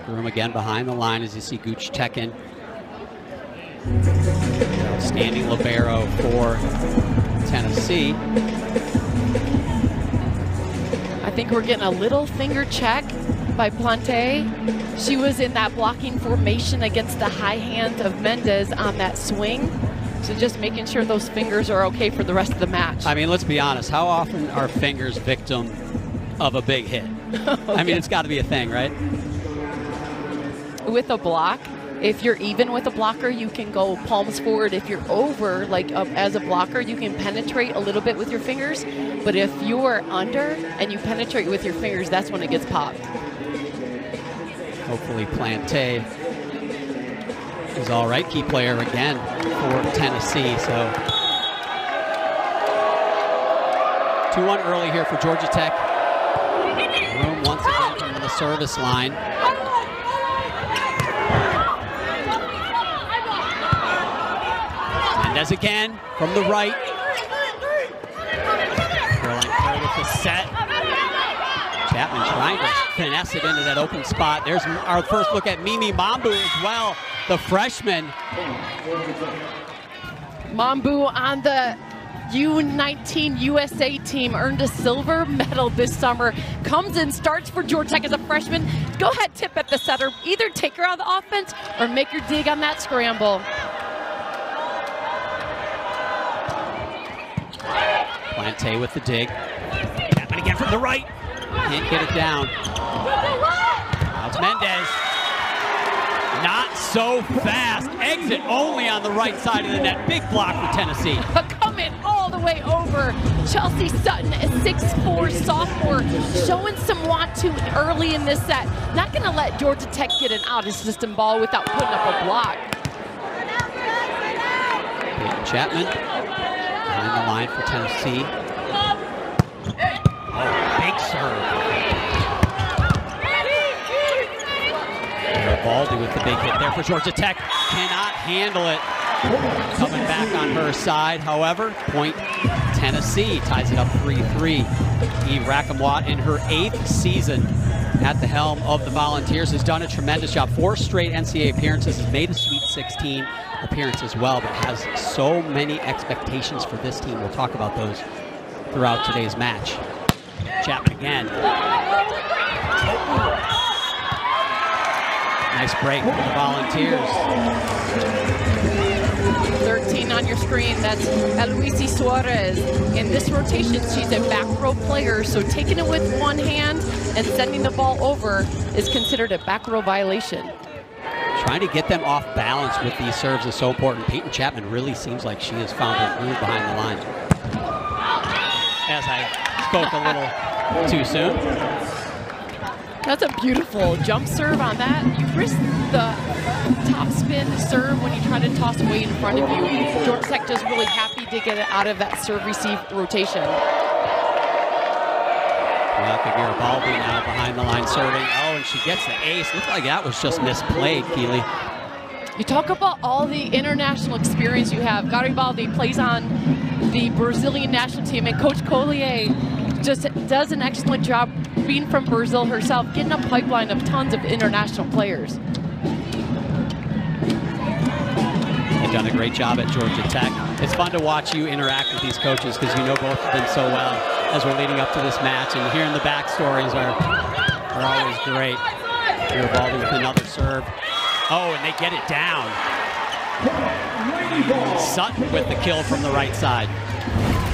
Room again behind the line as you see Gooch Tekin. Outstanding libero for Tennessee. I think we're getting a little finger check by Plante. She was in that blocking formation against the high hand of Mendez on that swing. So just making sure those fingers are okay for the rest of the match. I mean, let's be honest. How often are fingers victim of a big hit? I mean, it's got to be a thing, right? With a block, if you're even with a blocker, you can go palms forward. If you're over, like as a blocker, you can penetrate a little bit with your fingers. But if you're under and you penetrate with your fingers, that's when it gets popped. Hopefully Plante is all right. Key player again for Tennessee. So 2-1 early here for Georgia Tech. Room once again from the service line. Mendez again from the right. Caroline Curry with the set. Chapman trying to finesse it into that open spot. There's our first look at Mimi Mambu as well, the freshman. Mambu on the U19 USA team, earned a silver medal this summer. Comes in, starts for Georgia Tech as a freshman. Go ahead, tip at the setter. Either take her out of the offense or make her dig on that scramble. Plante with the dig. Chapman again from the right. Can't get it down. Now it's Mendez. Not so fast. Exit only on the right side of the net. Big block for Tennessee. Coming all the way over. Chelsea Sutton, a 6'4" sophomore, showing some want to early in this set. Not going to let Georgia Tech get an out-of-system ball without putting up a block. Chapman behind the line for Tennessee. Oh, big serve. Baldy with the big hit there for Georgia Tech. Cannot handle it. Coming back on her side, however, point Tennessee ties it up 3-3. Eve Rackamwatt in her 8th season at the helm of the Volunteers has done a tremendous job. 4 straight NCAA appearances, has made a Sweet 16 appearance as well, but has so many expectations for this team. We'll talk about those throughout today's match. Chapman again. Nice break for the Volunteers. 13 on your screen, that's Eloise Suarez. In this rotation, she's a back row player, so taking it with one hand and sending the ball over is considered a back row violation. Trying to get them off balance with these serves is so important. Peyton Chapman really seems like she has found her groove behind the line. As I spoke a little too soon. That's a beautiful jump serve on that. You risk the top spin serve when you try to toss away in front of you. Georgia Tech just really happy to get it out of that serve-receive rotation. Bianca Garibaldi now behind the line serving. Oh, and she gets the ace. Looked like that was just misplayed, Keely. You talk about all the international experience you have. Garibaldi plays on the Brazilian national team, and Coach Collier just does an excellent job being from Brazil herself, getting a pipeline of tons of international players. You've done a great job at Georgia Tech. It's fun to watch you interact with these coaches because you know both of them so well as we're leading up to this match, and hearing the backstories are always great. Garibaldi with another serve. Oh, and they get it down. Sutton with the kill from the right side.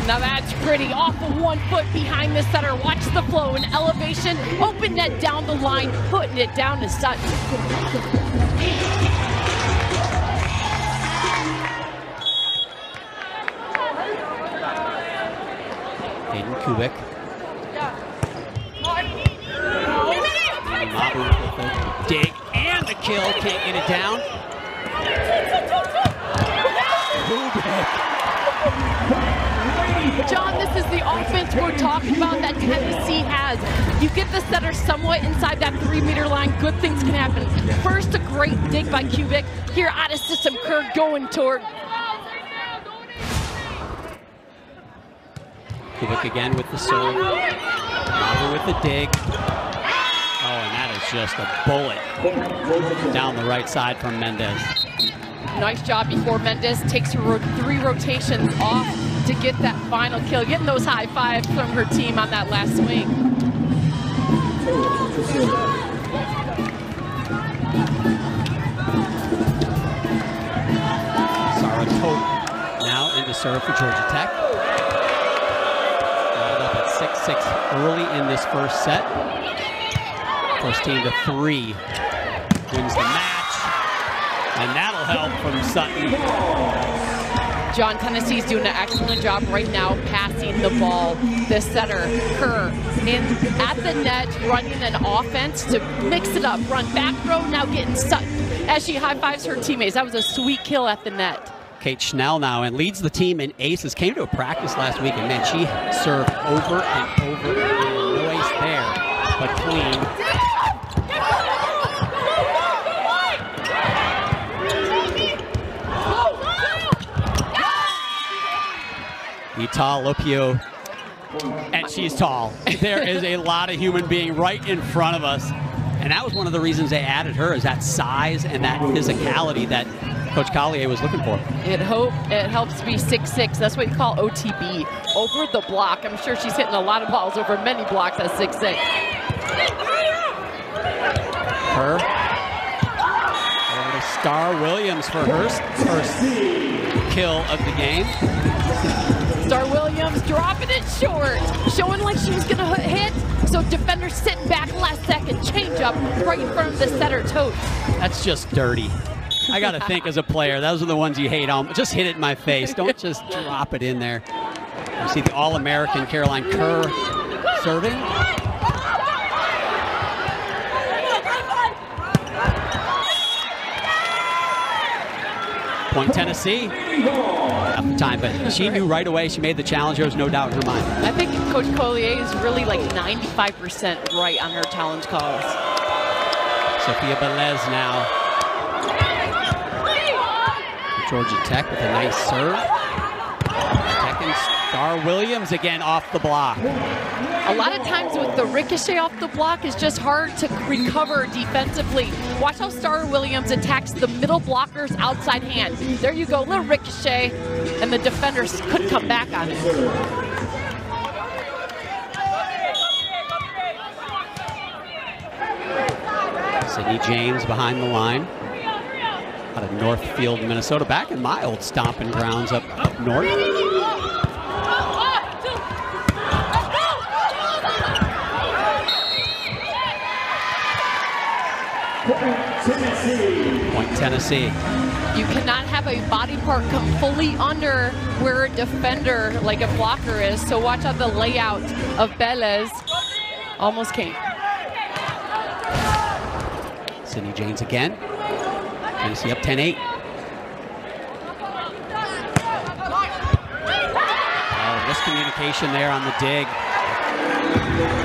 Now that's pretty. Off of 1 foot behind the setter. Watch the flow and elevation. Open net down the line, putting it down to Sutton. Hayden Kubik. Mabu with the dig and the kill. Can't get it down. Kubik. John, this is the offense we're talking about that Tennessee has. You get the setter somewhat inside that 3-meter line, good things can happen. First, a great dig by Kubik. Here, out of system, Kerr going toward. Kubik again with the serve. Mabu with the dig. Oh, and that is just a bullet down the right side from Mendez. Nice job before Mendez takes her 3 rotations off to get that final kill, getting those high fives from her team on that last swing. Sarah Tote now into serve for Georgia Tech. Rolled up at 6-6 early in this first set. First team to 3 wins the match, and that'll help from Sutton. John, Tennessee's doing an excellent job right now passing the ball. The setter, Kerr, at the net, running an offense to mix it up. Run back row, now getting Sutton as she high-fives her teammates. That was a sweet kill at the net. Kate Schnell now and leads the team in aces. Came to a practice last week, and man, she served over and over again. No ace there, but clean. Tall Lopio, and she's tall. There is a lot of human being right in front of us, and that was one of the reasons they added her, is that size and that physicality that Coach Collier was looking for. It helps be 6'6". That's what you call OTB, over the block. I'm sure she's hitting a lot of balls over many blocks at 6'6". Her over to Star Williams for her first kill of the game. Star Williams dropping it short, showing like she was going to hit. So defender sitting back last second, change up right in front of the setter Tote. That's just dirty. I got to think as a player, those are the ones you hate. Just hit it in my face. Don't just drop it in there. You see the All-American Caroline Kerr serving. Point Tennessee. Enough time, but she knew right away. She made the challenge. There was no doubt in her mind. I think Coach Collier is really like 95% right on her challenge calls. Sophia Belez now. Georgia Tech with a nice serve. Tech and Star Williams again off the block. A lot of times with the ricochet off the block, it's just hard to recover defensively. Watch how Star Williams attacks the middle blocker's outside hand. There you go, little ricochet, and the defenders couldn't come back on it. Sydney James behind the line. Out of Northfield, Minnesota, back in my old stomping grounds up north. Point Tennessee. You cannot have a body part come fully under where a defender, like a blocker, is. So watch out the layout of Belez. Almost came. Sydney James again. Tennessee up 10-8. Oh, miscommunication there on the dig.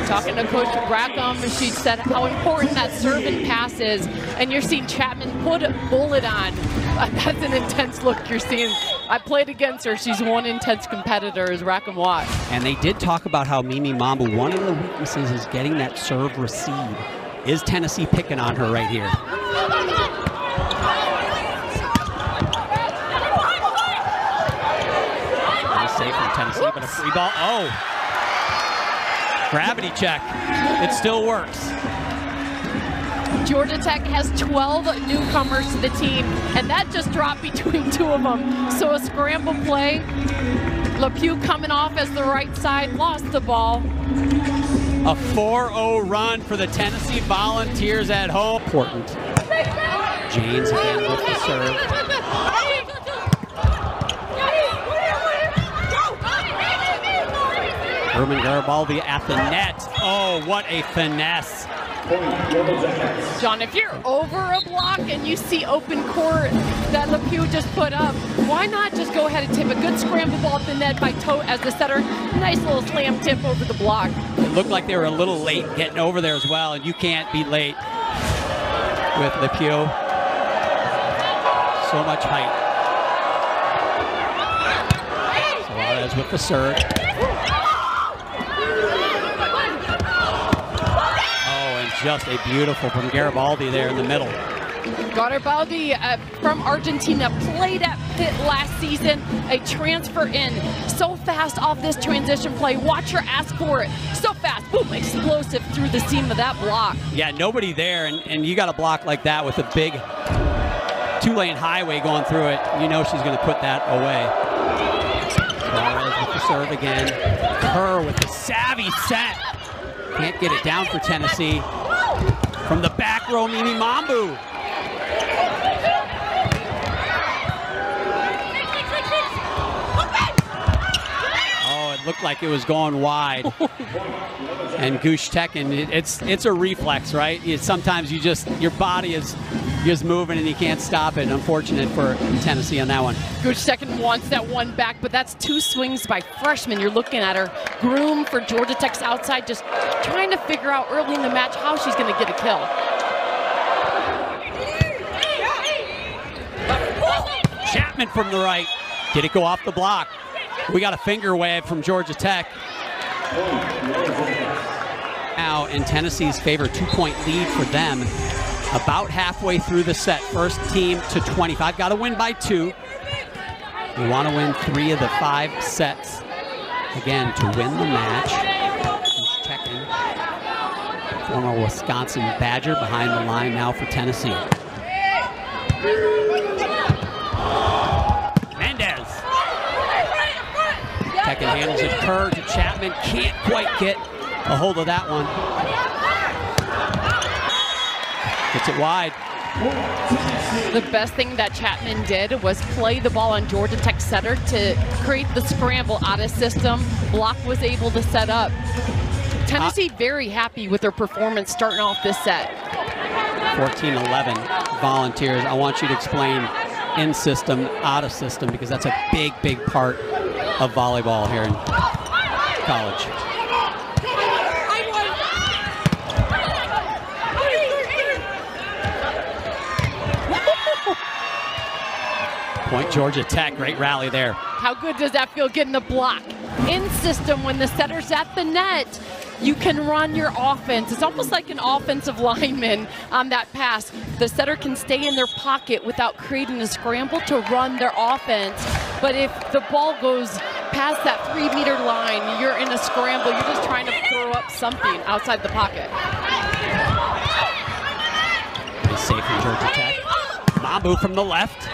Talking to Coach Rackham, she said how important that serve and pass is, and you're seeing Chapman put a bullet on. That's an intense look you're seeing. I played against her. She's one intense competitor, as Rackham watched. And they did talk about how Mimi Mambu, one of the weaknesses is getting that serve receive. Is Tennessee picking on her right here? Nice save from Tennessee, but a free ball. Oh! Gravity check. It still works. Georgia Tech has 12 newcomers to the team, and that just dropped between 2 of them. So a scramble play. LePew coming off as the right side, lost the ball. A 4-0 run for the Tennessee Volunteers at home. Important. James again with the serve. Herman Garibaldi at the net. Oh, what a finesse. John, if you're over a block and you see open court that LePew just put up, why not just go ahead and tip a good scramble ball at the net by Tote as the setter? Nice little slam tip over the block. It looked like they were a little late getting over there as well, and you can't be late with LePew. So much height. Suarez with the serve. just a beautiful from Garibaldi there in the middle. Garibaldi from Argentina, played at Pitt last season, a transfer in. So fast off this transition play. Watch her ask for it. So fast, boom, explosive through the seam of that block. Yeah, nobody there, and you got a block like that with a big two-lane highway going through it. You know she's going to put that away. Suarez with the serve again. Kerr with the savvy set. Can't get it down for Tennessee. From the back row, Mimi Mambu. Looked like it was going wide. And Gush Tekin, it's a reflex, right? Sometimes your body is just moving and you can't stop it. Unfortunate for Tennessee on that one. Gush Tekin wants that one back, but that's two swings by freshmen. You're looking at her. Groom for Georgia Tech's outside, just trying to figure out early in the match how she's going to get a kill. Chapman from the right. Did it go off the block? We got a finger wave from Georgia Tech. Now in Tennessee's favor, 2-point lead for them. About halfway through the set. First team to 25. Got to win by 2. We want to win 3 of the 5 sets. Again, to win the match. Checking. Former Wisconsin Badger behind the line now for Tennessee. Tekin handles it. Kerr to Chapman. Can't quite get a hold of that one. Gets it wide. The best thing that Chapman did was play the ball on Georgia Tech setter to create the scramble out of system. Block was able to set up. Tennessee very happy with their performance starting off this set. 14-11 Volunteers. I want you to explain in system, out of system, because that's a big, big part of volleyball here in college. Point Georgia Tech, great rally there. How good does that feel getting the block? In system, when the setter's at the net, you can run your offense. It's almost like an offensive lineman on that pass. The setter can stay in their pocket without creating a scramble to run their offense. But if the ball goes past that 3-meter line, you're in a scramble. You're just trying to throw up something outside the pocket. Pretty safe from Georgia Tech. Mambu from the left.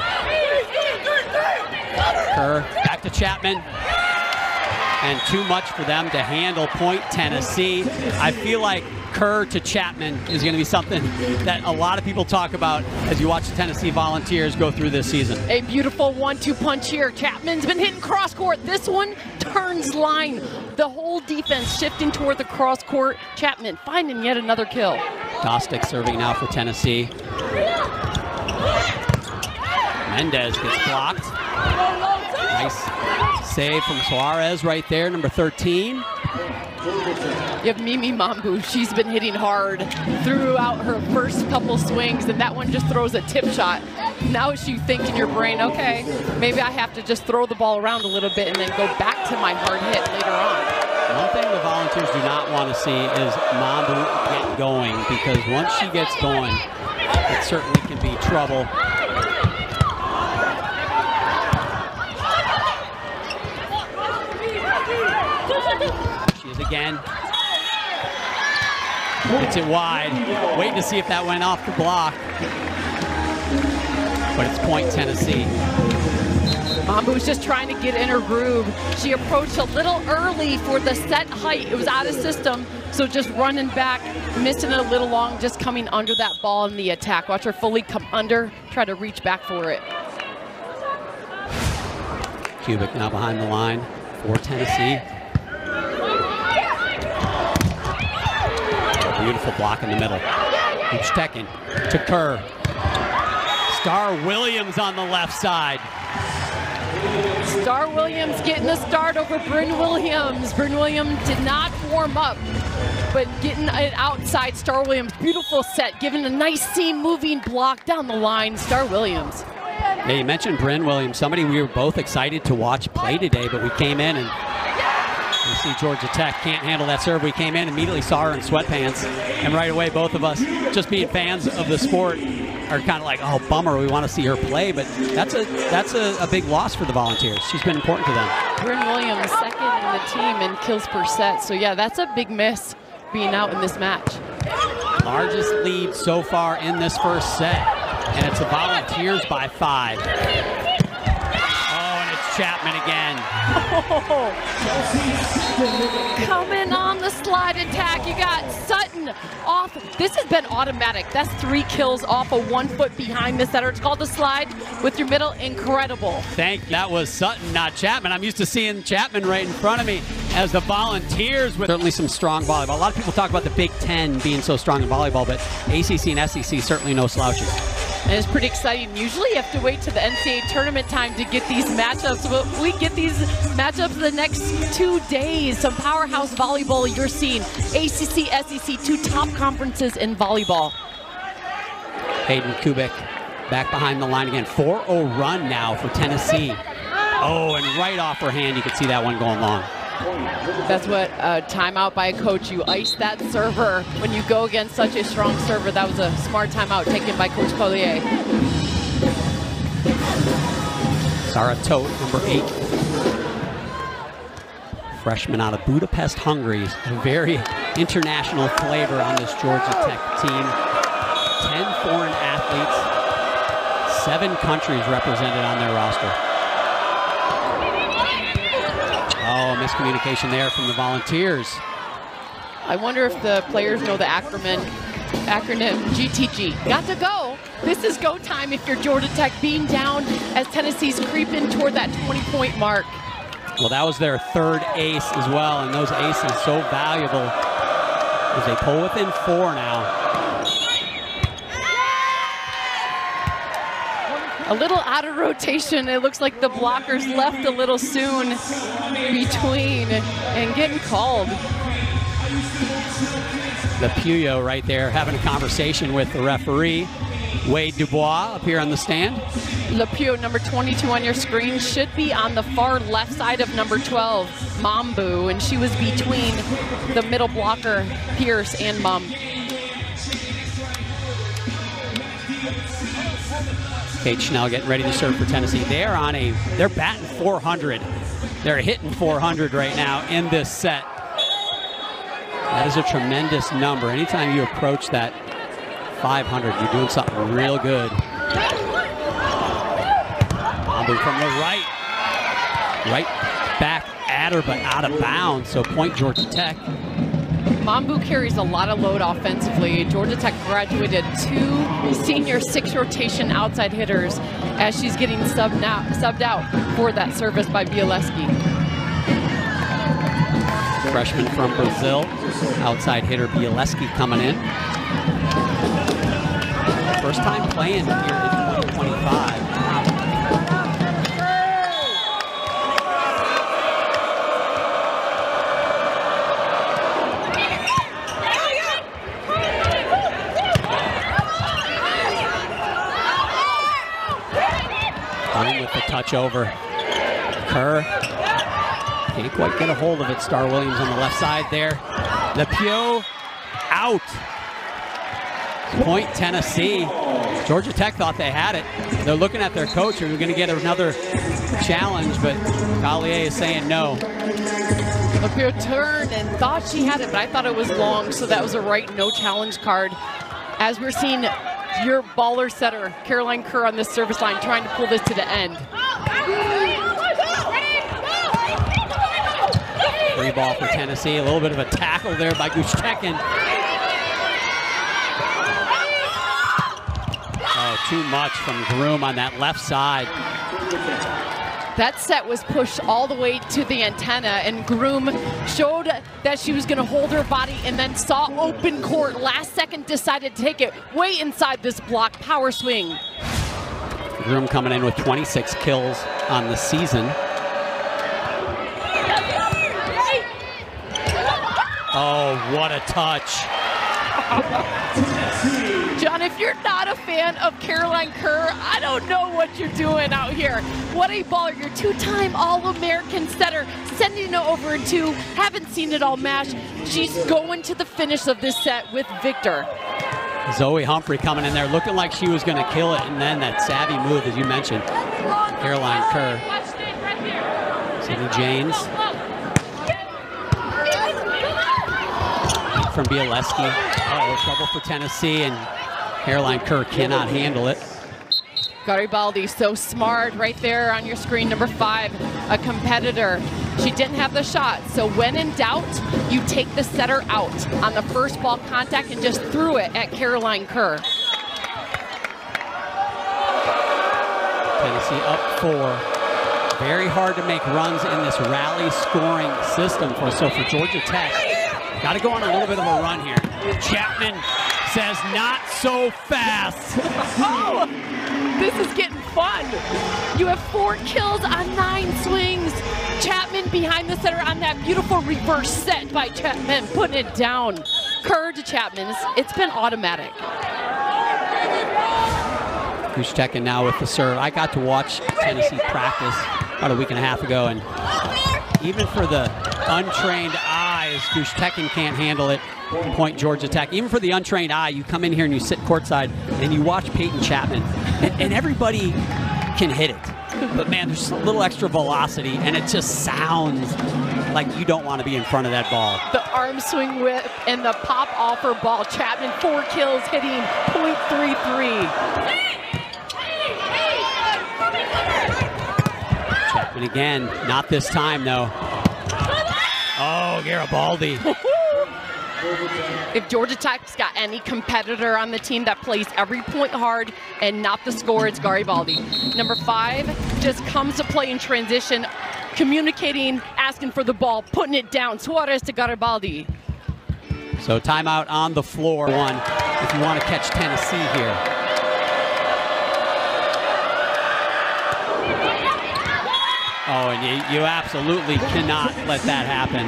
Kerr back to Chapman. And too much for them to handle. Point Tennessee. I feel like Kerr to Chapman is going to be something that a lot of people talk about as you watch the Tennessee Volunteers go through this season. A beautiful 1-2 punch here. Chapman's been hitting cross court. This one turns line. The whole defense shifting toward the cross court. Chapman finding yet another kill. Dostick serving now for Tennessee. Mendez gets blocked. Nice save from Suarez right there, number 13. You have Mimi Mambu. She's been hitting hard throughout her first couple swings, and that one just throws a tip shot. Now you think in your brain, okay, maybe I have to just throw the ball around a little bit and then go back to my hard hit later on. One thing the Volunteers do not want to see is Mambu get going, because once she gets going, it certainly can be trouble. She is again. Gets it wide. Waiting to see if that went off the block. But it's point Tennessee. Mambu's just trying to get in her groove. She approached a little early for the set height. It was out of system, so just running back, missing it a little long, just coming under that ball in the attack. Watch her fully come under, try to reach back for it. Kubik now behind the line for Tennessee. Beautiful block in the middle. Keeps Tekin to Kerr. Star Williams on the left side. Star Williams getting a start over Bryn Williams. Bryn Williams did not warm up, but getting it outside Star Williams. Beautiful set, giving a nice seam moving block down the line. Star Williams. Yeah, you mentioned Bryn Williams, somebody we were both excited to watch play today, but we came in and You see Georgia Tech can't handle that serve. We came in, immediately saw her in sweatpants, and right away both of us, just being fans of the sport, are kind of like, oh, bummer, we want to see her play, but that's a big loss for the Volunteers. She's been important to them. Bryn Williams, second in the team in kills per set, so yeah, that's a big miss being out in this match. Largest lead so far in this first set, and it's the Volunteers by 5. Chapman again. Oh. Coming on the slide attack, you got Sutton off. This has been automatic. That's 3 kills off of 1 foot behind the setter. It's called the slide with your middle. Incredible. That was Sutton, not Chapman. I'm used to seeing Chapman right in front of me as the Volunteers with certainly some strong volleyball. A lot of people talk about the Big Ten being so strong in volleyball, but ACC and SEC certainly no slouches. And it's pretty exciting. Usually you have to wait to the NCAA tournament time to get these matchups, but we get these matchups the next 2 days. Some powerhouse volleyball you're seeing. ACC, SEC, 2 top conferences in volleyball. Hayden Kubik back behind the line again. 4-0 run now for Tennessee. Oh, and right off her hand, you could see that one going long. That's what timeout by a coach. You ice that server when you go against such a strong server. That was a smart timeout taken by Coach Collier. Sarah Todt, number 8. Freshman out of Budapest, Hungary. A very international flavor on this Georgia Tech team. 10 foreign athletes, 7 countries represented on their roster. Oh, miscommunication there from the Volunteers. I wonder if the players know the acronym GTG. Got to go. This is go time if you're Georgia Tech, being down as Tennessee's creeping toward that 20-point mark. Well, that was their 3rd ace as well, and those aces so valuable as they pull within 4 now. A little out of rotation. It looks like the blockers left a little soon between and getting called. The Puyo right there having a conversation with the referee. Wade Dubois up here on the stand. LePew, number 22 on your screen, should be on the far left side of number 12, Mambu, and she was between the middle blocker, Pierce, and Mum. Kate Schnell getting ready to serve for Tennessee. They're batting 400. They're hitting 400 right now in this set. That is a tremendous number. Anytime you approach that 500, you're doing something real good. Mambu from the right. Right back at her, but out of bounds. So point Georgia Tech. Mambu carries a lot of load offensively. Georgia Tech graduated 2 senior 6 rotation outside hitters as she's getting subbed out for that service by Bialeski. Freshman from Brazil, outside hitter Bialeski coming in. First time playing here in 2025. With the touch over. Kerr can't quite get a hold of it. Star Williams on the left side there. LePew out. Point Tennessee. Georgia Tech thought they had it. They're looking at their coach and we're going to get another challenge, but Collier is saying no. LePew turned and thought she had it, but I thought it was long, so that was a right no challenge card. As we're seeing your baller setter, Caroline Kerr, on this service line, trying to pull this to the end. Free ball for Tennessee. A little bit of a tackle there by Gustekin. Oh, too much from Groom on that left side. That set was pushed all the way to the antenna, and Groom showed that she was going to hold her body and then saw open court. Last second decided to take it way inside this block. Power swing. Groom coming in with 26 kills on the season. Oh, what a touch. John, if you're not a fan of Caroline Kerr, I don't know what you're doing out here. What a baller. Your two-time All-American setter, sending it over in 2. Haven't seen it all match. She's going to the finish of this set with Victor. Zoe Humphrey coming in there looking like she was going to kill it, and then that savvy move, as you mentioned, Caroline Kerr. Sydney James from Bialeski. Trouble for Tennessee, and Caroline Kerr cannot handle it. Garibaldi, so smart right there on your screen, number 5, a competitor. She didn't have the shot, so when in doubt, you take the setter out on the first ball contact and just threw it at Caroline Kerr. Tennessee up 4. Very hard to make runs in this rally scoring system for Georgia Tech. Got to go on a little bit of a run here. Chapman says not so fast. Oh, this is getting fun. You have 4 kills on 9 swings. Chapman behind the center on that beautiful reverse set by Chapman, putting it down. Kerr to Chapman, it's been automatic. Gushtekhin now with the serve. I got to watch Tennessee practice about a week and a half ago, and even for the untrained eyes, Gushtekhin can't handle it. Point Georgia Tech. Even for the untrained eye, you come in here and you sit courtside and you watch Peyton Chapman, and everybody can hit it. But man, there's a little extra velocity, and it just sounds like you don't want to be in front of that ball. The arm swing whip and the pop offer ball. Chapman 4 kills, hitting .33. Chapman again, not this time though. Oh, Garibaldi. If Georgia Tech's got any competitor on the team that plays every point hard and not the score, it's Garibaldi. Number 5 just comes to play in transition, communicating, asking for the ball, putting it down. Suarez to Garibaldi. So timeout on the floor. 1 if you want to catch Tennessee here. Oh, and you absolutely cannot let that happen.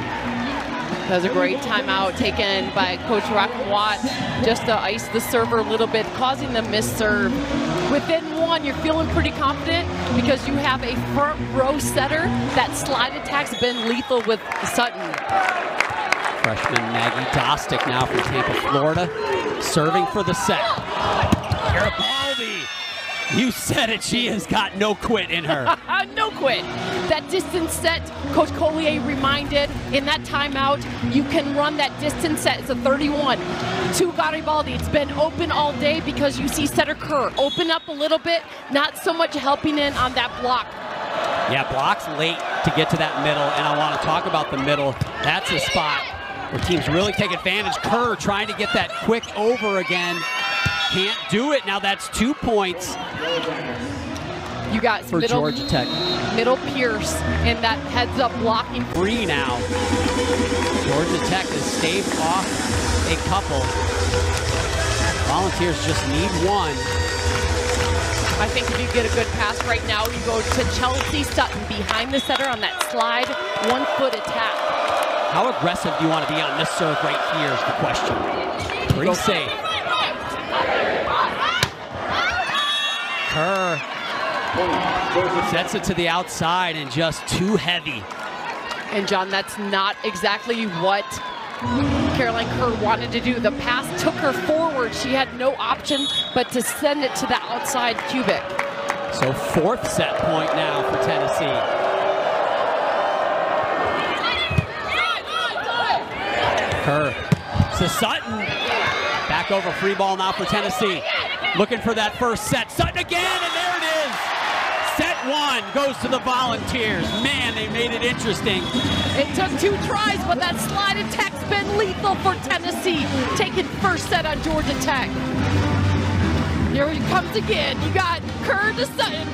That was a great timeout taken by Coach Watt, just to ice the server a little bit, causing the missed serve. Within 1, you're feeling pretty confident because you have a front row setter. That slide attack's been lethal with Sutton. Freshman Maggie Dostick now from Tampa, Florida, serving for the set. Garibaldi, you said it, she has got no quit in her. No quit. That distance set, Coach Collier reminded in that timeout, you can run that distance set. It's a 31 to Garibaldi. It's been open all day because you see setter Kerr open up a little bit, not so much helping in on that block. Yeah, block's late to get to that middle, and I want to talk about the middle. That's a spot where teams really take advantage. Kerr trying to get that quick over again. Can't do it. Now that's 2 points. You got for Georgia Tech. Middle Pierce in that heads-up blocking. 3 now. Georgia Tech has staved off a couple. Volunteers just need 1. I think if you get a good pass right now, you go to Chelsea Sutton behind the setter on that slide, 1-foot attack. How aggressive do you want to be on this serve right here is the question. Pretty safe. Kerr sets it to the outside and just too heavy. And John, that's not exactly what Caroline Kerr wanted to do. The pass took her forward. She had no option but to send it to the outside cubic. So 4th set point now for Tennessee. Kerr to Sutton. Back over, free ball now for Tennessee. Looking for that first set. Sutton again, and there it is. Set 1 goes to the Volunteers. Man, they made it interesting. It took 2 tries, but that slide attack's been lethal for Tennessee. Taking first set on Georgia Tech. Here he comes again. You got Kerr to Sutton.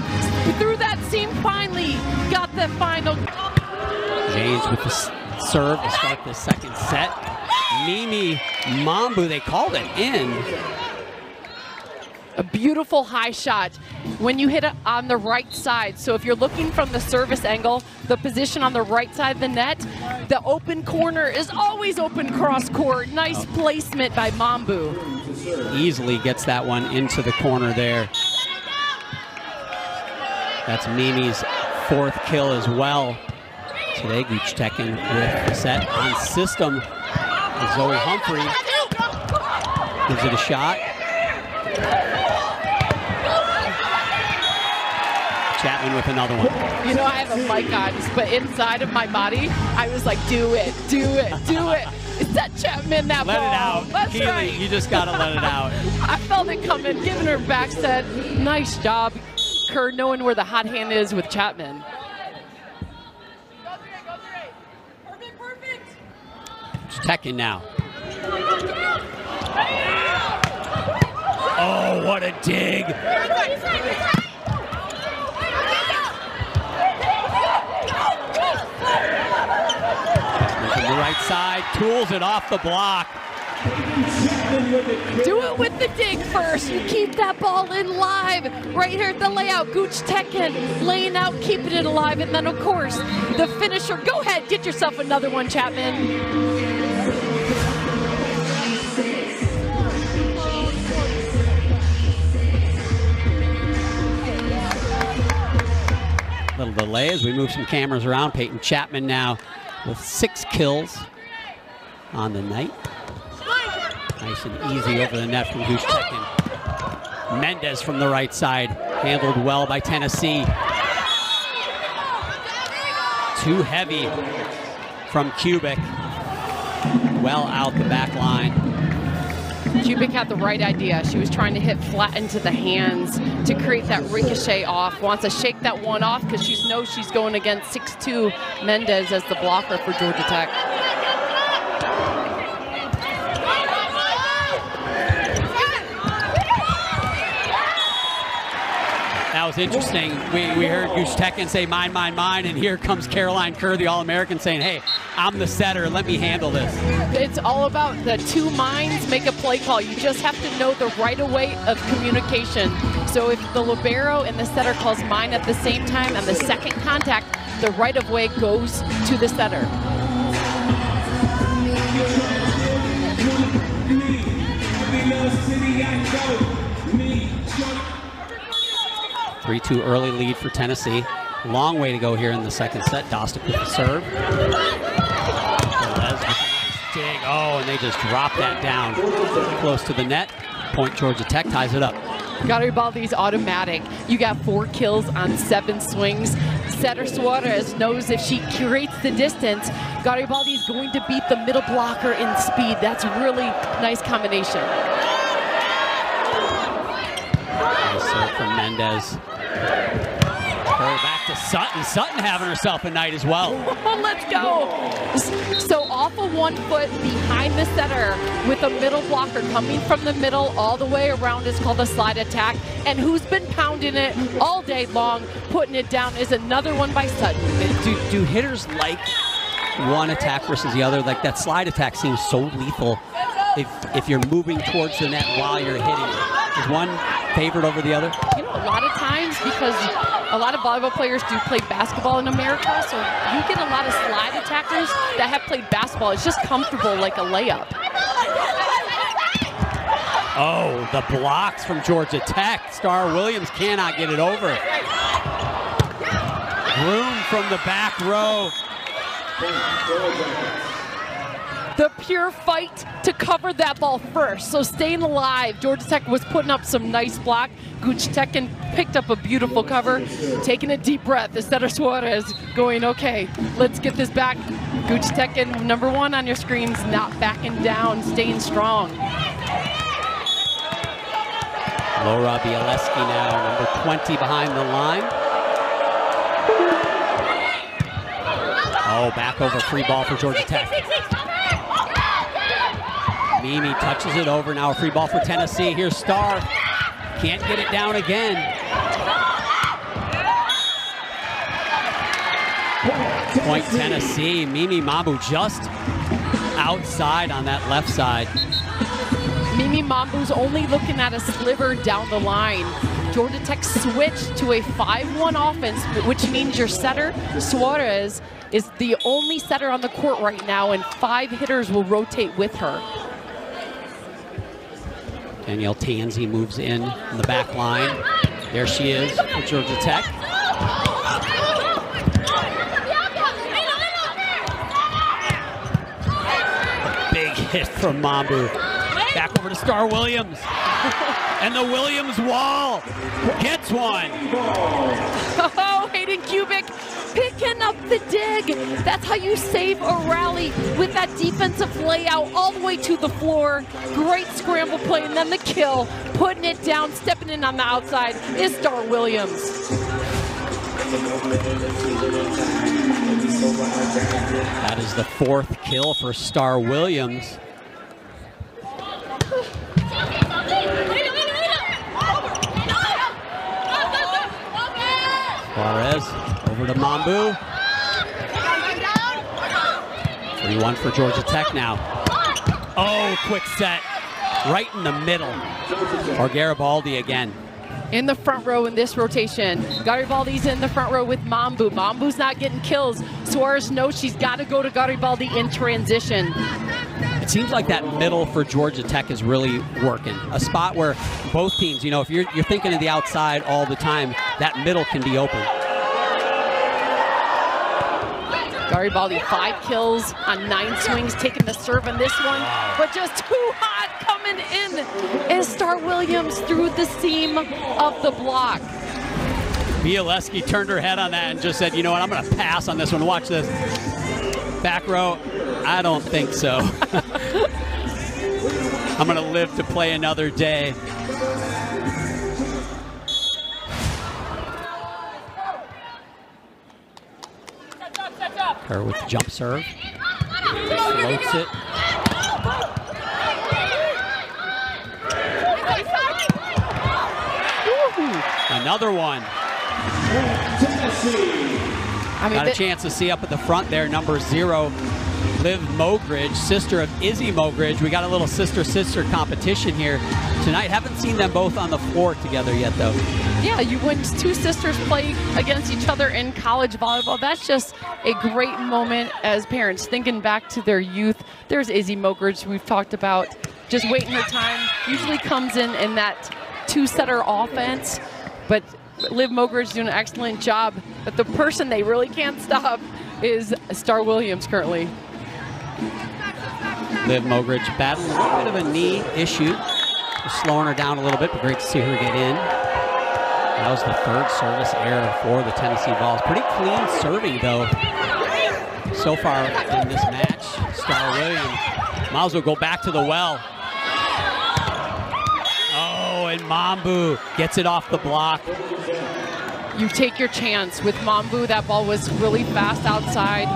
Through that seam, finally got the final. James with the serve to start the 2nd set. Mimi Mambu, they called it in. A beautiful high shot when you hit it on the right side. So if you're looking from the service angle, the position on the right side of the net, the open corner is always open cross court. Nice placement by Mambu. easily gets that one into the corner there. That's Mimi's 4th kill as well. Today, Gooch Tekken with the set on system. Zoe Humphrey gives it a shot. Chapman with another one. You know, I have a mic on, but inside of my body, I was like, do it, do it, do it. Is that Chapman, that let ball? Let it out. That's Keely, right. You just got to let it out. I felt it coming, giving her back set. Nice job, Kerr, knowing where the hot hand is with Chapman. Tekken now. Oh, what a dig. From the right side, tools it off the block. Do it with the dig first. You keep that ball in live. Right here at the layout, Gooch Tekken laying out, keeping it alive. And then, of course, the finisher. Go ahead, get yourself another one, Chapman. Little delay as we move some cameras around. Peyton Chapman now with 6 kills on the night. Nice and easy over the net from Gooch Tekken. Mendez from the right side, handled well by Tennessee. Too heavy from Kubik. Well out the back line. Kubik had the right idea. She was trying to hit flat into the hands to create that ricochet off. Wants to shake that one off because she knows she's going against 6'2" Mendez as the blocker for Georgia Tech. That was interesting. We heard Gooch Tekken say, mine, mine, mine, and here comes Caroline Kerr, the All-American, saying, hey, I'm the setter, let me handle this. It's all about the two minds make a play call. You just have to know the right-of-way of communication. So if the libero and the setter calls mine at the same time and the second contact, the right-of-way goes to the setter. 3-2 early lead for Tennessee. Long way to go here in the second set. Dostick with the serve. Velez with a nice dig. Oh, and they just drop that down close to the net. Point Georgia Tech ties it up. Garibaldi's automatic. You got 4 kills on 7 swings. Setter Suarez knows if she creates the distance, Garibaldi's going to beat the middle blocker in speed. That's a really nice combination. Nice serve from Mendez. Throw back to Sutton. Sutton having herself a night as well. Let's go. So off of 1 foot behind the setter with a middle blocker coming from the middle all the way around is called a slide attack. And who's been pounding it all day long, putting it down is another one by Sutton. Do hitters like one attack versus the other? Like that slide attack seems so lethal if you're moving towards the net while you're hitting. Is one favored over the other? You know, a lot of times, because a lot of volleyball players do play basketball in America, so you get a lot of slide attackers that have played basketball. It's just comfortable like a layup. Oh, the blocks from Georgia Tech. Star Williams cannot get it over. Room from the back row. The pure fight to cover that ball first. So staying alive. Georgia Tech was putting up some nice block. Gooch Tekken picked up a beautiful cover. Taking a deep breath. The setter Suarez going, okay, let's get this back. Gooch Tekken, #1 on your screens, not backing down, staying strong. Laura Bialeski now, #20 behind the line. Oh, back over, free ball for Georgia Tech. Mimi touches it over, now a free ball for Tennessee. Here's Star, can't get it down again. Point Tennessee, Mimi Mambu just outside on that left side. Mimi Mambu's only looking at a sliver down the line. Georgia Tech switched to a 5-1 offense, which means your setter, Suarez, is the only setter on the court right now, and 5 hitters will rotate with her. Danielle Tansey moves in the back line. There she is for Georgia Tech. A big hit from Mambu. Back over to Star Williams. And the Williams wall gets one. Oh, Hayden Kubik picking up the dig. That's how you save a rally, with that defensive layout all the way to the floor. Great scramble play, and then the kill. Putting it down, stepping in on the outside is Star Williams. That is the 4th kill for Star Williams. Suarez over to Mambu. 3-1 for Georgia Tech now. Oh, quick set. Right in the middle for Garibaldi again. In the front row in this rotation. Garibaldi's in the front row with Mambu. Mambu's not getting kills. Suarez knows she's got to go to Garibaldi in transition. It seems like that middle for Georgia Tech is really working. A spot where both teams, you know, if you're thinking of the outside all the time, that middle can be open. Garibaldi 5 kills on 9 swings, taking the serve in this one, but just too hot coming in is Star Williams through the seam of the block. Bialeski turned her head on that and just said, you know what, I'm going to pass on this one. Watch this. Back row, I don't think so. I'm going to live to play another day. Her with the jump serve. Floats it. Another one. Got a chance to see up at the front there, number 0, Liv Mogridge, sister of Izzy Mogridge. We got a little sister-sister competition here tonight. Haven't seen them both on the floor together yet, though. Yeah, when 2 sisters play against each other in college volleyball, that's just a great moment as parents thinking back to their youth. There's Izzy Mogridge, we've talked about, just waiting her time. Usually comes in that 2-setter offense, but Liv Mogridge doing an excellent job. But the person they really can't stop is Star Williams currently. Liv Mogridge battling a little bit of a knee issue. Just slowing her down a little bit, but great to see her get in. That was the 3rd service error for the Tennessee Vols. Pretty clean serving, though, so far in this match. Star Williams might as well go back to the well. Oh, and Mambu gets it off the block. You take your chance with Mambu. That ball was really fast outside.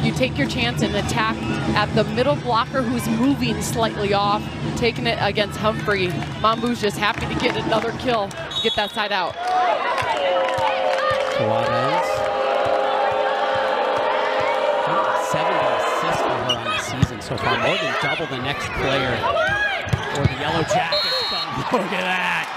You take your chance and attack at the middle blocker who's moving slightly off, taking it against Humphrey. Mambu's just happy to get another kill, get that side out. Suarez. 70 assists for her on the season so far, more than double the next player for the Yellow Jackets. Look at that.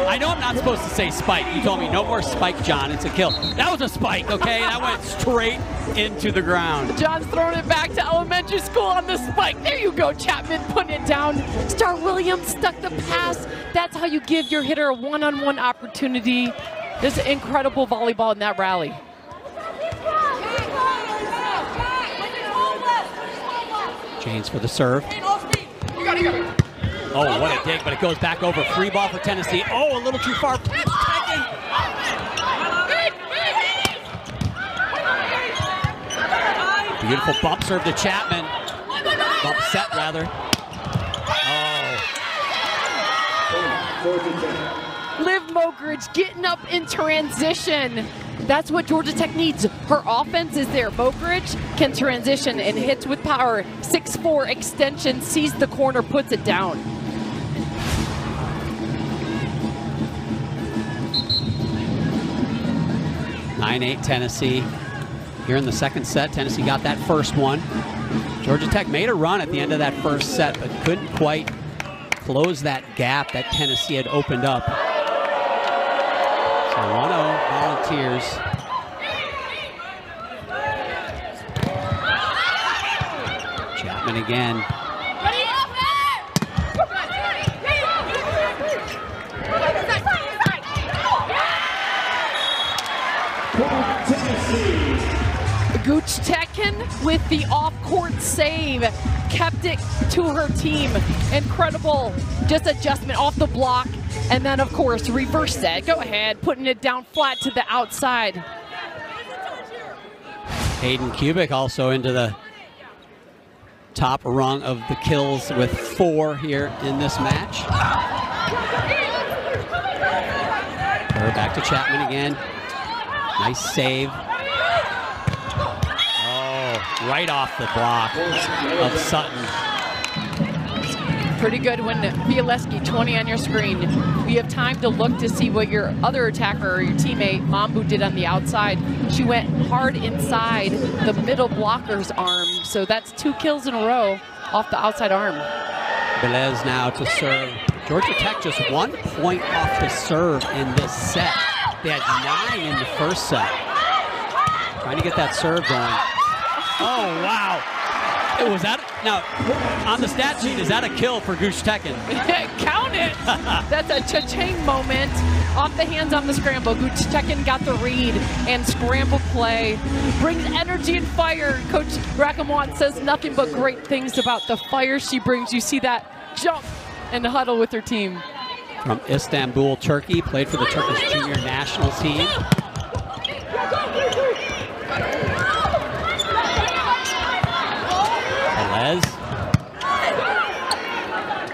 I know I'm not supposed to say spike. You told me no more spike, John. It's a kill. That was a spike, okay? That went straight into the ground. John's throwing it back to elementary school on the spike. There you go, Chapman, putting it down. Star Williams stuck the pass. That's how you give your hitter a one-on-one opportunity. There's incredible volleyball in that rally. James for the serve. Oh, what a dig, but it goes back over. Free ball for Tennessee. Oh, a little too far. Beautiful bump serve to Chapman. Bump set, rather. Oh. Liv Mogridge getting up in transition. That's what Georgia Tech needs. Her offense is there. Mogridge can transition and hits with power. 6'4" extension, sees the corner, puts it down. (9-8) Tennessee. Here in the second set, Tennessee got that first one. Georgia Tech made a run at the end of that first set, but couldn't quite close that gap that Tennessee had opened up. So 1-0 Volunteers. Chapman again. Gooch Tekken with the off-court save, kept it to her team. Incredible, just adjustment off the block, and then of course reverse set. Go ahead, putting it down flat to the outside. Hayden Kubik also into the top rung of the kills with 4 here in this match. Her back to Chapman again. Nice save. Oh, right off the block of Sutton. Pretty good when Bialeski, 20 on your screen. You have time to look to see what your other attacker or your teammate, Mambu, did on the outside. She went hard inside the middle blocker's arm. So that's 2 kills in a row off the outside arm. Velez now to serve. Georgia Tech just 1 point off the serve in this set. They had 9 in the first set. Trying to get that serve going. Oh, wow. Was that, now, on the stat sheet, is that a kill for Gooch Tekken? Count it! That's a cha-ching moment. Off the hands on the scramble. Gooch Tekken got the read and scramble play. Brings energy and fire. Coach Rakamwat says nothing but great things about the fire she brings. You see that jump and huddle with her team. From Istanbul, Turkey, played for the Turkish junior national team. Velez.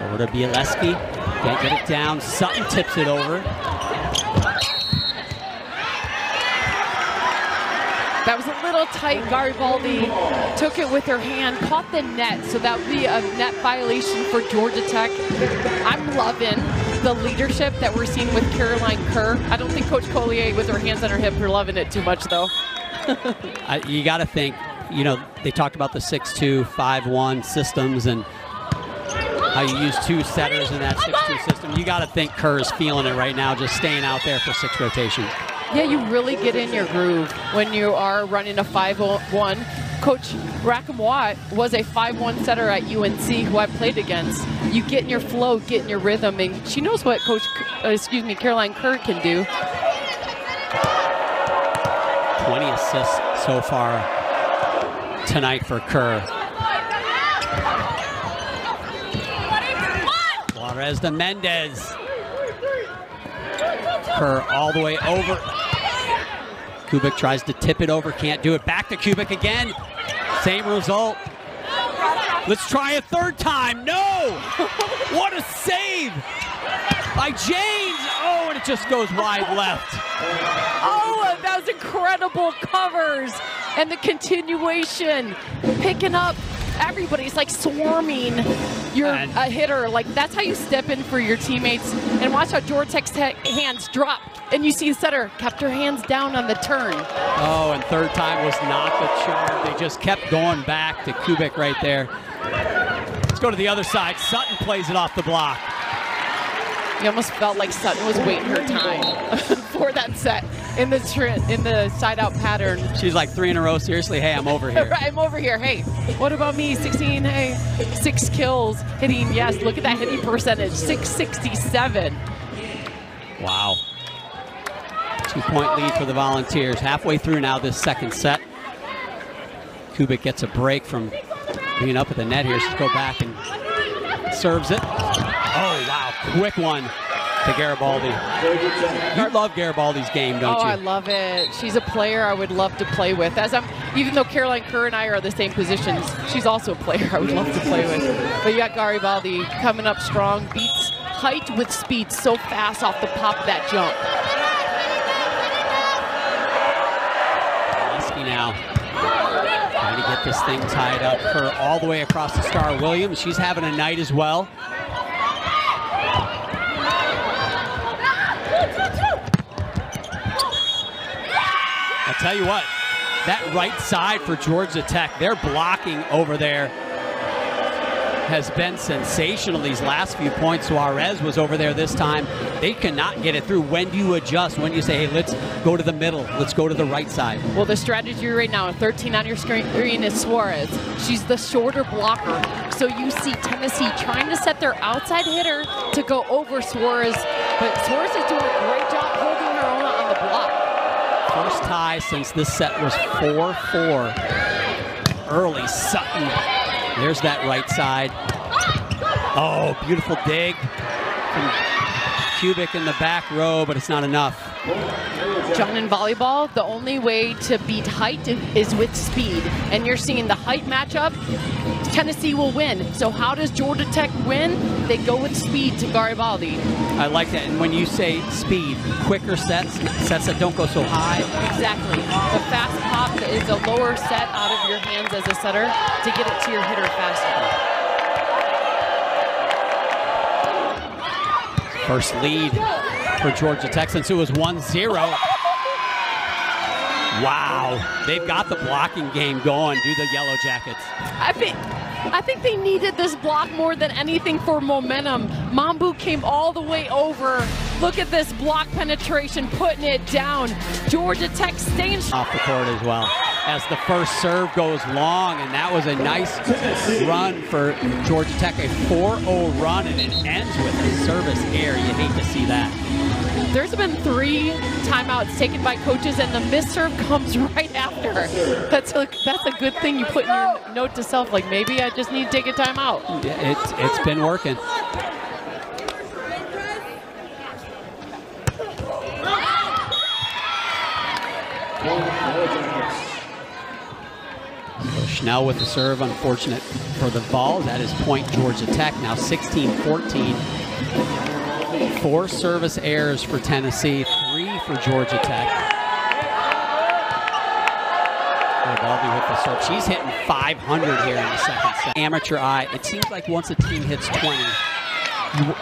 Over to Bialeski. Can't get it down. Sutton tips it over. That was a little tight. Garibaldi took it with her hand, caught the net, so that would be a net violation for Georgia Tech. I'm loving the leadership that we're seeing with Caroline Kerr. I don't think Coach Collier with her hands on her hip are loving it too much, though. You got to think, you know, they talked about the 6-2, 5-1 systems and how you use 2 setters in that 6-2 system. You got to think Kerr is feeling it right now, just staying out there for 6 rotations. Yeah, you really get in your groove when you are running a 5-1. Coach Rakamwat was a 5-1 setter at UNC, who I played against. You get in your flow, get in your rhythm, and she knows what Caroline Kerr can do. 20 assists so far tonight for Kerr. Juarez to Mendez. Kerr all the way over. Kubik tries to tip it over, can't do it. Back to Kubik again. Same result. Let's try a 3rd time. No! What a save by James. Oh, and it just goes wide left. Oh, that was incredible covers. And the continuation, picking up. Everybody's like swarming your hitter. Like, that's how you step in for your teammates. And watch how Georgia Tech's hands drop. And you see the setter kept her hands down on the turn. Oh, and 3rd time was not the charm. They just kept going back to Kubik right there. Let's go to the other side. Sutton plays it off the block. You almost felt like Sutton was waiting her time for that set in the side-out pattern. She's like 3 in a row. Seriously, hey, I'm over here. Right, I'm over here. Hey, what about me? 16, hey, 6 kills, hitting, yes, look at that hitting percentage, 667. Wow. 2-point lead for the Volunteers. Halfway through now this 2nd set. Kubik gets a break from being up at the net here. She's go back and serves it. Oh, wow, quick one to Garibaldi. You love Garibaldi's game, don't you? Oh, I love it. She's a player I would love to play with. Even though Caroline Kerr and I are the same positions, she's also a player I would love to play with. But you got Garibaldi coming up strong, beats height with speed so fast off the pop of that jump. Now trying to get this thing tied up. Kerr all the way across the star. Williams, she's having a night as well. I'll tell you what, that right side for Georgia Tech, their blocking over there has been sensational these last few points. Suarez was over there this time. They cannot get it through. When do you adjust? When do you say, hey, let's go to the middle, let's go to the right side? Well, the strategy right now, 13 on your screen is Suarez. She's the shorter blocker. So you see Tennessee trying to set their outside hitter to go over Suarez, but Suarez is doing a great job holding her own on the block. First tie since this set was 4-4. Early Sutton. There's that right side. Oh, beautiful dig from Kubik in the back row, but it's not enough. John, in volleyball, the only way to beat height is with speed. And you're seeing the height matchup, Tennessee will win. So how does Georgia Tech win? They go with speed to Garibaldi. I like that. And when you say speed, quicker sets, sets that don't go so high. Exactly. The fast pop is a lower set out of your hands as a setter to get it to your hitter faster. First lead for Georgia Tech since it was 1-0. Wow, they've got the blocking game going, do the Yellow Jackets. I think they needed this block more than anything for momentum. Mambu came all the way over. Look at this block penetration, putting it down. Georgia Tech staying off the court as well as the first serve goes long, and that was a nice run for Georgia Tech, a 4-0 run, and it ends with a service error. You hate to see that. There's been 3 timeouts taken by coaches, and the missed serve comes right after. That's a good thing you put in your note to self, like maybe I just need to take a timeout. Yeah, it's been working. So Schnell with the serve, unfortunate for the Vols. That is point Georgia Tech, now 16-14. 4 service errors for Tennessee, 3 for Georgia Tech. Garibaldi with the serve. She's hitting 500 here in the second set. Amateur eye, it seems like once a team hits 20,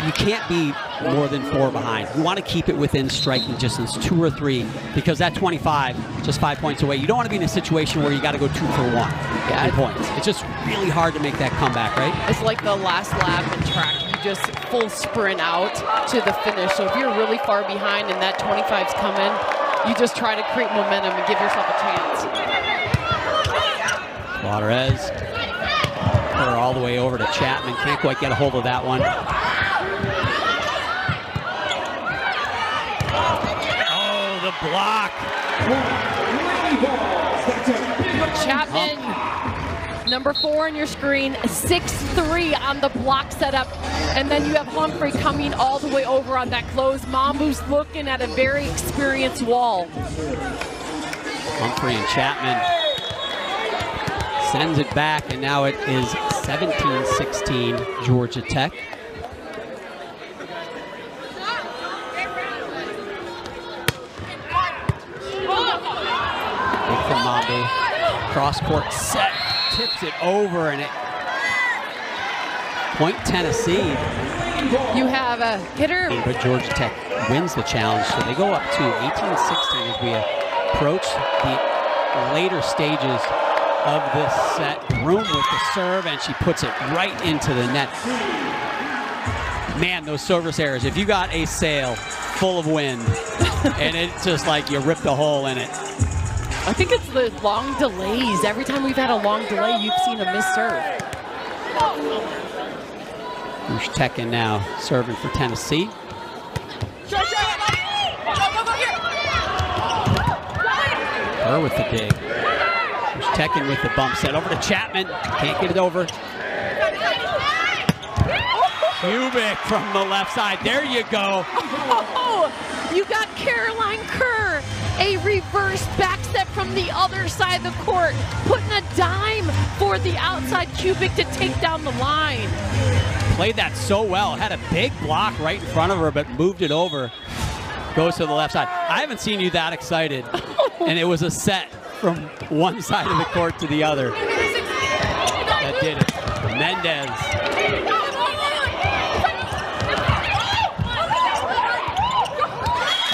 you can't be more than 4 behind. You want to keep it within striking distance, 2 or 3, because that 25, just 5 points away. You don't want to be in a situation where you got to go 2 for 1 in points. It's just really hard to make that comeback, right? It's like the last lap in track. You just full sprint out to the finish. So if you're really far behind and that 25's coming, you just try to create momentum and give yourself a chance. Suarez, her all the way over to Chapman. Can't quite get a hold of that one. The block. Chapman, number 4 on your screen, 6-3 on the block setup. And then you have Humphrey coming all the way over on that close. Mambu's looking at a very experienced wall. Humphrey and Chapman sends it back, and now it is 17-16 Georgia Tech. From Mambu, cross court set, tips it over, and it point Tennessee. You have a hitter, but Georgia Tech wins the challenge, so they go up to 18-16 as we approach the later stages of this set. Room with the serve, and she puts it right into the net. Man, those service errors. If you got a sail full of wind, and it's just like you ripped a hole in it. I think it's the long delays. Every time we've had a long delay, you've seen a missed serve. There's Tekken now serving for Tennessee. Her with the dig. There's Tekken with the bump set over to Chapman. Can't get it over. Kubik from the left side. There you go. Oh, you got Caroline Kerr. A reverse back step from the other side of the court, putting a dime for the outside Kubik to take down the line. Played that so well. Had a big block right in front of her, but moved it over. Goes to the left side. I haven't seen you that excited. And it was a set from one side of the court to the other. That did it. Mendez.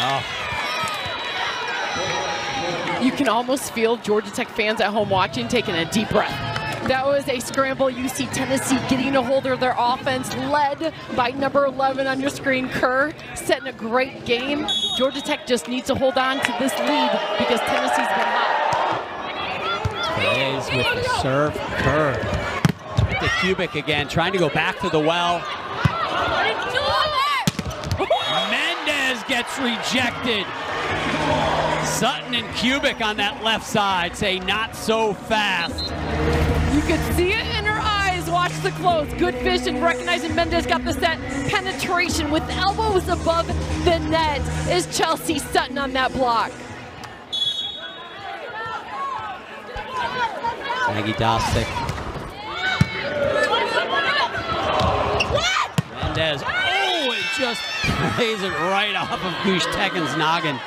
Oh. You can almost feel Georgia Tech fans at home watching taking a deep breath. That was a scramble. You see Tennessee getting a hold of their offense, led by number 11 on your screen, Kerr, setting a great game. Georgia Tech just needs to hold on to this lead because Tennessee's been hot. Plays with the serve, Kerr. To Kubik again, trying to go back to the well. Mendez gets rejected. Sutton and Kubik on that left side say not so fast. You could see it in her eyes. Watch the close. Good vision, recognizing Mendez got the set. Penetration with elbows above the net is Chelsea Sutton on that block. Maggie Dostick. Mendez. Oh, it just plays it right off of Gush Tekin's noggin.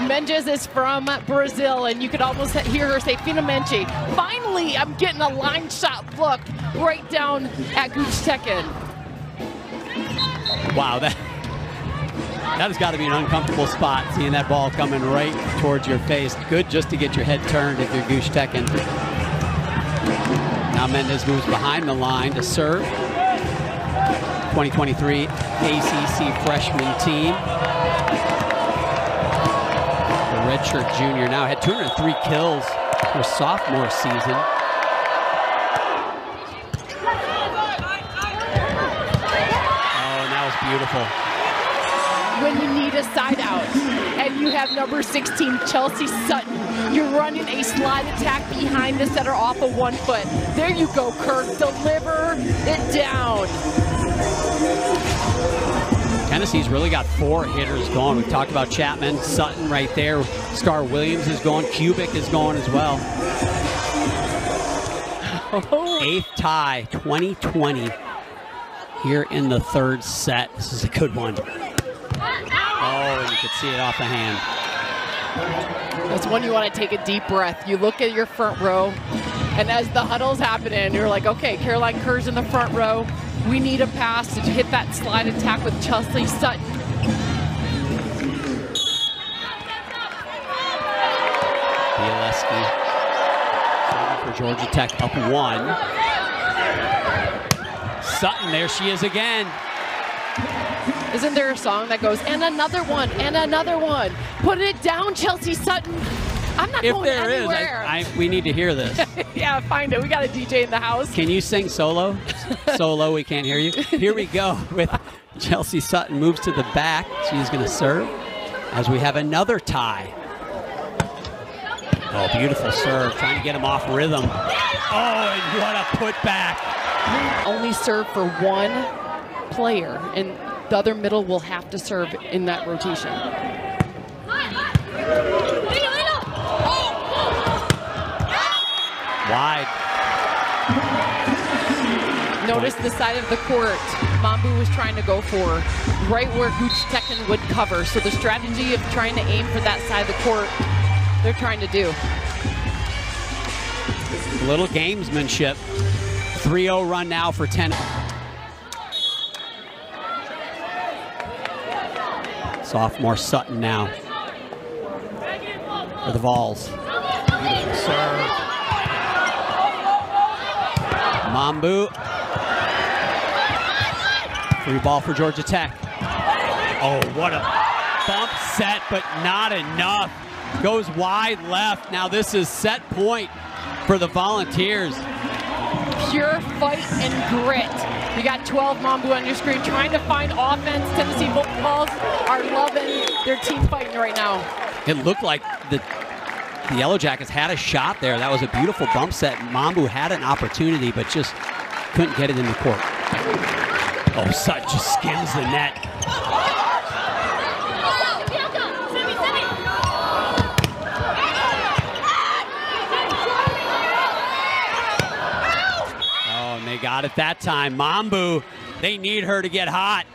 Mendez is from Brazil, and you could almost hear her say, Finalmente. Finally, I'm getting a line shot look right down at Gush Tekin. Wow, that has got to be an uncomfortable spot, seeing that ball coming right towards your face. Good just to get your head turned if you're Gush Tekin. Now Mendez moves behind the line to serve. 2023 ACC freshman team. Redshirt junior now had 203 kills her sophomore season. Oh, and that was beautiful. When you need a side out and you have number 16 Chelsea Sutton, you're running a slide attack behind the setter off of 1 foot. There you go, Kirk. Deliver it down. Tennessee's really got 4 hitters going. We've talked about Chapman, Sutton right there. Scar Williams is going. Kubik is going as well. 8th tie, 2020 here in the 3rd set. This is a good one. Oh, and you could see it off the hand. That's one you want to take a deep breath. You look at your front row, and as the huddle's happening, you're like, okay, Caroline Kerr's in the front row. We need a pass to hit that slide attack with Chelsea Sutton. Bialeski for Georgia Tech up 1. Sutton, there she is again. Isn't there a song that goes, and another one, and another one? Put it down, Chelsea Sutton. I'm not going anywhere. If there is, we need to hear this. Yeah, find it. We got a DJ in the house. Can you sing solo? Solo, we can't hear you. Here we go with Chelsea Sutton moves to the back. She's going to serve as we have another tie. Oh, beautiful serve, trying to get him off rhythm. Oh, and what a putback. Only serve for one player, and the other middle will have to serve in that rotation. Wide. Notice the side of the court Mambu was trying to go for, right where Gush Tekin would cover. So the strategy of trying to aim for that side of the court, they're trying to do. A little gamesmanship. 3-0 run now for 10. Sophomore Sutton now for the Vols. Beautiful serve. Mambu. Free ball for Georgia Tech. Oh, what a bump set, but not enough. Goes wide left. Now this is set point for the Volunteers. Pure fight and grit. You got 12 Mambu on your screen trying to find offense. Tennessee Vols are loving their team fighting right now. It looked like the Yellow Jackets had a shot there. That was a beautiful bump set. Mambu had an opportunity, but just couldn't get it in the court. Oh, Sutton just skims the net. Oh, and they got it that time. Mambu, they need her to get hot.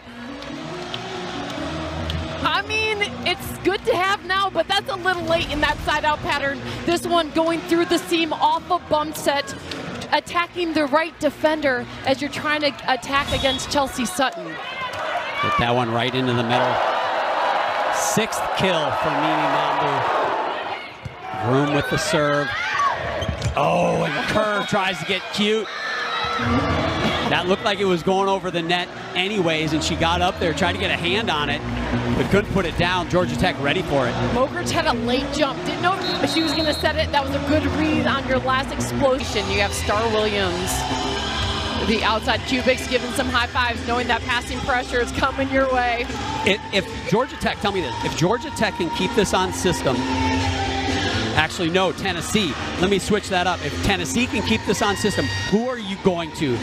I mean, it's good to have now, but that's a little late in that side-out pattern. This one going through the seam off a bump set, attacking the right defender as you're trying to attack against Chelsea Sutton. Get that one right into the middle. 6th kill for Mimi Mambu. Room with the serve. Oh, and Kerr tries to get cute. That looked like it was going over the net anyways, and she got up there, tried to get a hand on it, but couldn't put it down. Georgia Tech ready for it. Mogridge had a late jump. Didn't know if she was going to set it. That was a good read on your last explosion. You have Star Williams The outside cubics giving some high fives, knowing that passing pressure is coming your way. If Georgia Tech, tell me this, if Georgia Tech can keep this on system, actually no, Tennessee, let me switch that up. If Tennessee can keep this on system, who are you going to?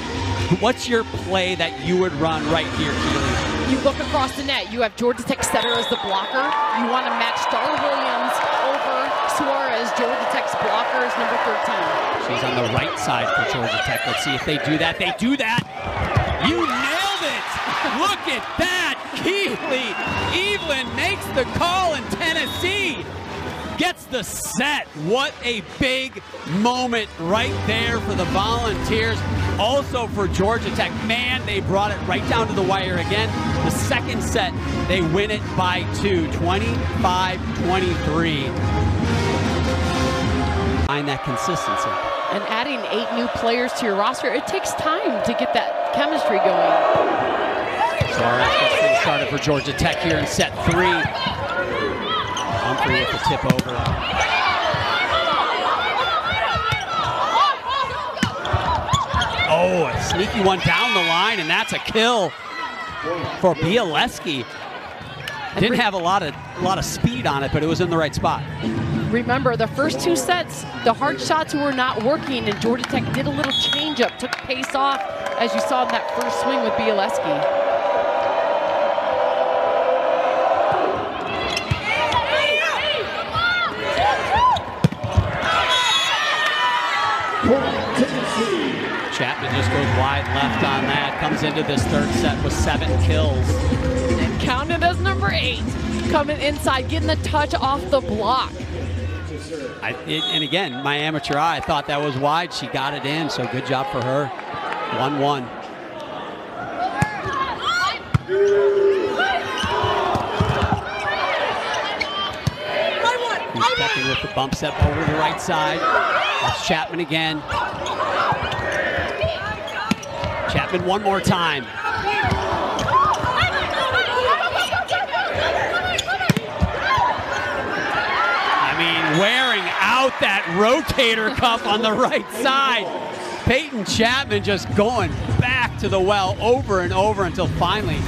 What's your play that you would run right here, Keely? You look across the net, you have Georgia Tech setter as the blocker. You want to match Star Williams over Suarez. Georgia Tech's blocker is number 13. She's on the right side for Georgia Tech. Let's see if they do that. They do that. You nailed it. Look at that. Keely Evelyn makes the call, and Tennessee gets the set. What a big moment right there for the Volunteers. Also for Georgia Tech. Man, they brought it right down to the wire again. The second set, they win it by 2, 25-23. Find that consistency. And adding 8 new players to your roster, it takes time to get that chemistry going. Suarez gets things started for Georgia Tech here in set 3. Humphrey with the tip over. Oh, a sneaky one down the line, and that's a kill for Bialeski. Didn't have a lot of speed on it, but it was in the right spot. Remember, the first 2 sets, the hard shots were not working, and Georgia Tech did a little change-up, took pace off, as you saw in that first swing with Bialeski. Chapman just goes wide left on that, comes into this third set with 7 kills. And counted as number 8, coming inside, getting the touch off the block. And again, my amateur eye, I thought that was wide. She got it in, so good job for her. 1-1. He's stepping with the bump step over the right side. That's Chapman again. Chapman one more time. I mean, wearing out that rotator cuff on the right side. Peyton Chapman just going back to the well over and over until finally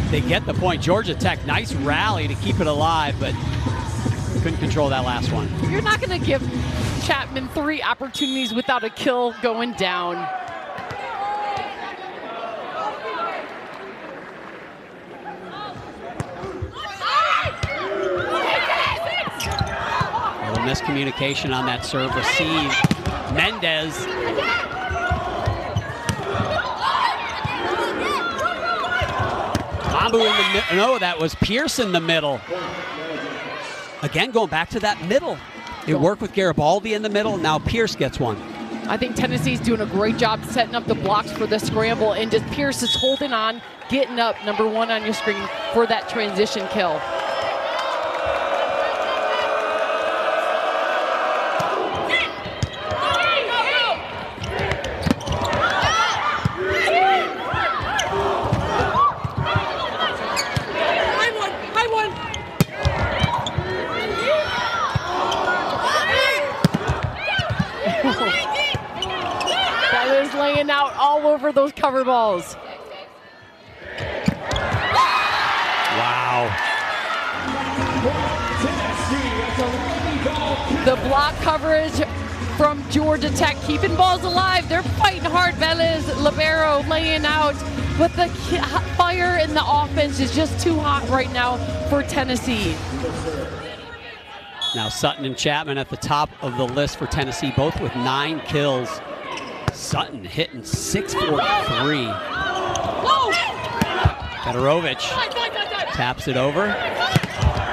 they get the point. Georgia Tech, nice rally to keep it alive, but couldn't control that last one. You're not going to give Chapman 3 opportunities without a kill going down. A little miscommunication on that serve receive. Mendez. Mambu in the middle. No, that was Pierce in the middle. Again, going back to that middle. It worked with Garibaldi in the middle. Now Pierce gets one. I think Tennessee's doing a great job setting up the blocks for the scramble, and just Pierce is holding on, getting up, number 1 on your screen for that transition kill. Laying out all over those cover balls. Wow. The block coverage from Georgia Tech, keeping balls alive. They're fighting hard. Velez, libero laying out, but the fire in the offense is just too hot right now for Tennessee. Now Sutton and Chapman at the top of the list for Tennessee, both with 9 kills. Sutton hitting 643. Fedorovich taps it over.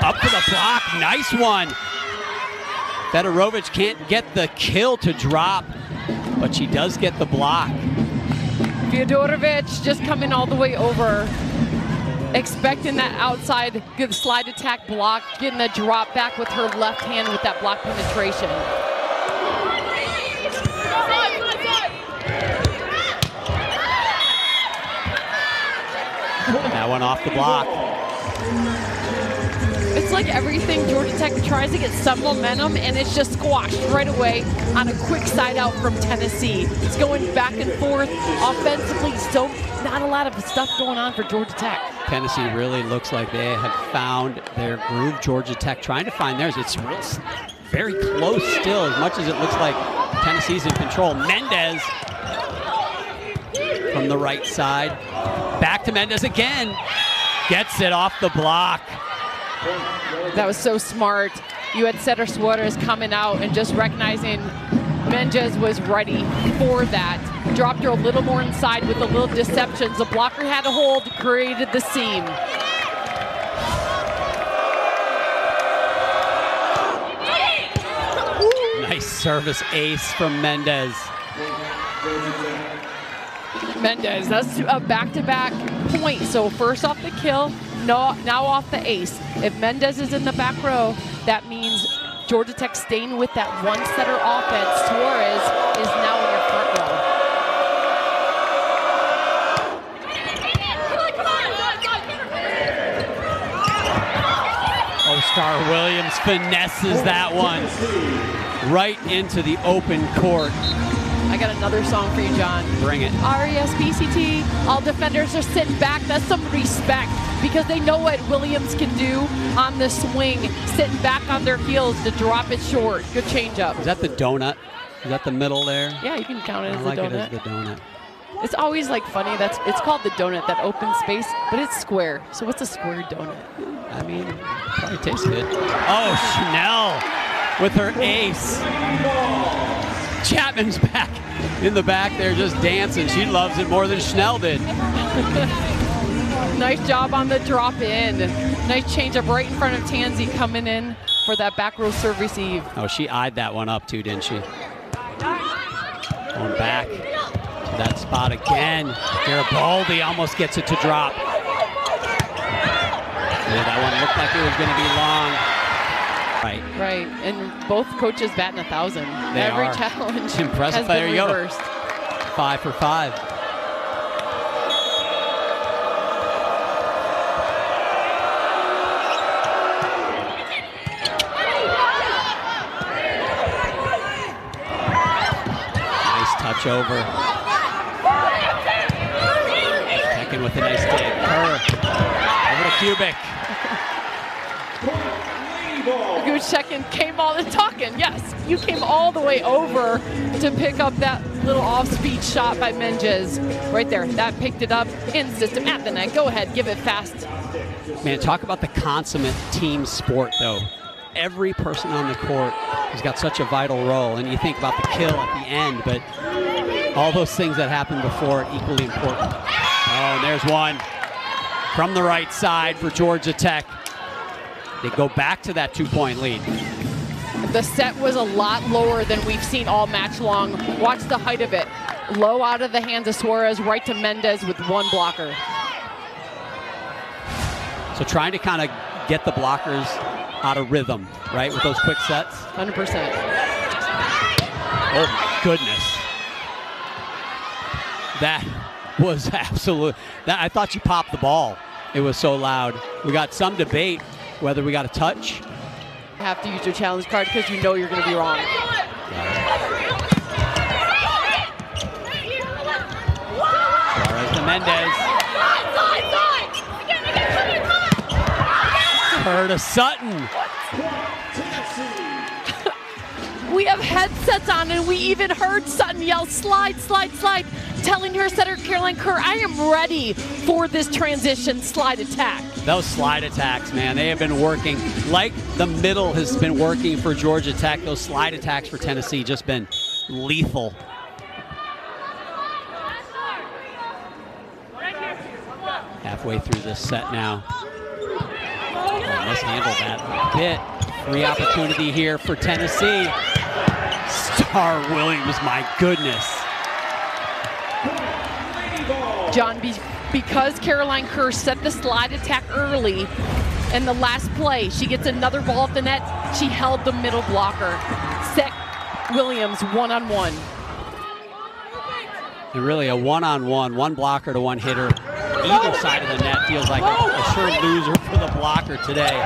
Up to the block, nice one. Fedorovich can't get the kill to drop, but she does get the block. Fedorovich just coming all the way over, expecting that outside good slide attack block, getting the drop back with her left hand with that block penetration. That one off the block. It's seems like everything Georgia Tech tries to get some momentum, and it's just squashed right away on a quick side out from Tennessee. It's going back and forth offensively, so not a lot of stuff going on for Georgia Tech. Tennessee really looks like they have found their groove. Georgia Tech trying to find theirs. It's real, very close still, as much as it looks like Tennessee's in control. Mendez from the right side. Back to Mendez again. Gets it off the block. That was so smart. You had Setter Suarez coming out and just recognizing Mendez was ready for that. Dropped her a little more inside with a little deceptions. The blocker had a hold, created the seam. Nice service ace from Mendez. Mendez, that's a back-to-back point. So first off the kill, now off the ace. If Mendez is in the back row, that means Georgia Tech staying with that one-setter offense. Suarez is now in their front row. Star Williams finesses that one right into the open court. I got another song for you, John. Bring it. R-E-S-P-C-T. All defenders are sitting back. That's some respect because they know what Williams can do on the swing, sitting back on their heels to drop it short. Good changeup. Is that the donut? Is that the middle there? Yeah, you can count it as I like the donut. it as the donut. It's always like funny. It's called the donut, that open space, but it's square. So what's a square donut? I mean, probably tastes good. Oh, Schnell with her ace. Chapman's back in the back there just dancing. She loves it more than Schnell did. Nice job on the drop in. Nice changeup right in front of Tansy coming in for that back row serve receive. Oh, she eyed that one up too, didn't she? Going back to that spot again. Garibaldi almost gets it to drop. Yeah, that one looked like it was going to be long. Right, and both coaches batting 1,000. Every challenge impressive. has There been you reversed. go. 5 for 5. Nice touch over. Checking with a nice dig. Kerr over to Kubik. Checking came all the talking. Yes, you came all the way over to pick up that little off-speed shot by Mendez. Right there, that picked it up in system at the net. Go ahead, give it fast. Man, talk about the consummate team sport, though. Every person on the court has got such a vital role, and you think about the kill at the end, but all those things that happened before are equally important. Oh, and there's one from the right side for Georgia Tech. They go back to that 2-point lead. The set was a lot lower than we've seen all match long. Watch the height of it. Low out of the hands of Suarez, right to Mendez with one blocker. So trying to kind of get the blockers out of rhythm, right, with those quick sets. 100%. Oh my goodness. That was absolute. I thought you popped the ball. It was so loud. We got some debate whether we got a touch. You have to use your challenge card because you know you're going to be wrong. Suarez to Mendez. Kerr to Sutton. We have headsets on and we even heard Sutton yell, slide, slide, slide, telling her setter Caroline Kerr, I am ready for this transition slide attack. Those slide attacks, man, they have been working. Like the middle has been working for Georgia Tech, those slide attacks for Tennessee just been lethal. Halfway through this set now. Mishandled that a bit. Free opportunity here for Tennessee. Star Williams, my goodness. John, because Caroline Kerr set the slide attack early in the last play, she gets another ball at the net. She held the middle blocker. Set Williams one-on-one. And really a one-on-one, one blocker to one hitter. either side of the net feels like a sure loser for the blocker today.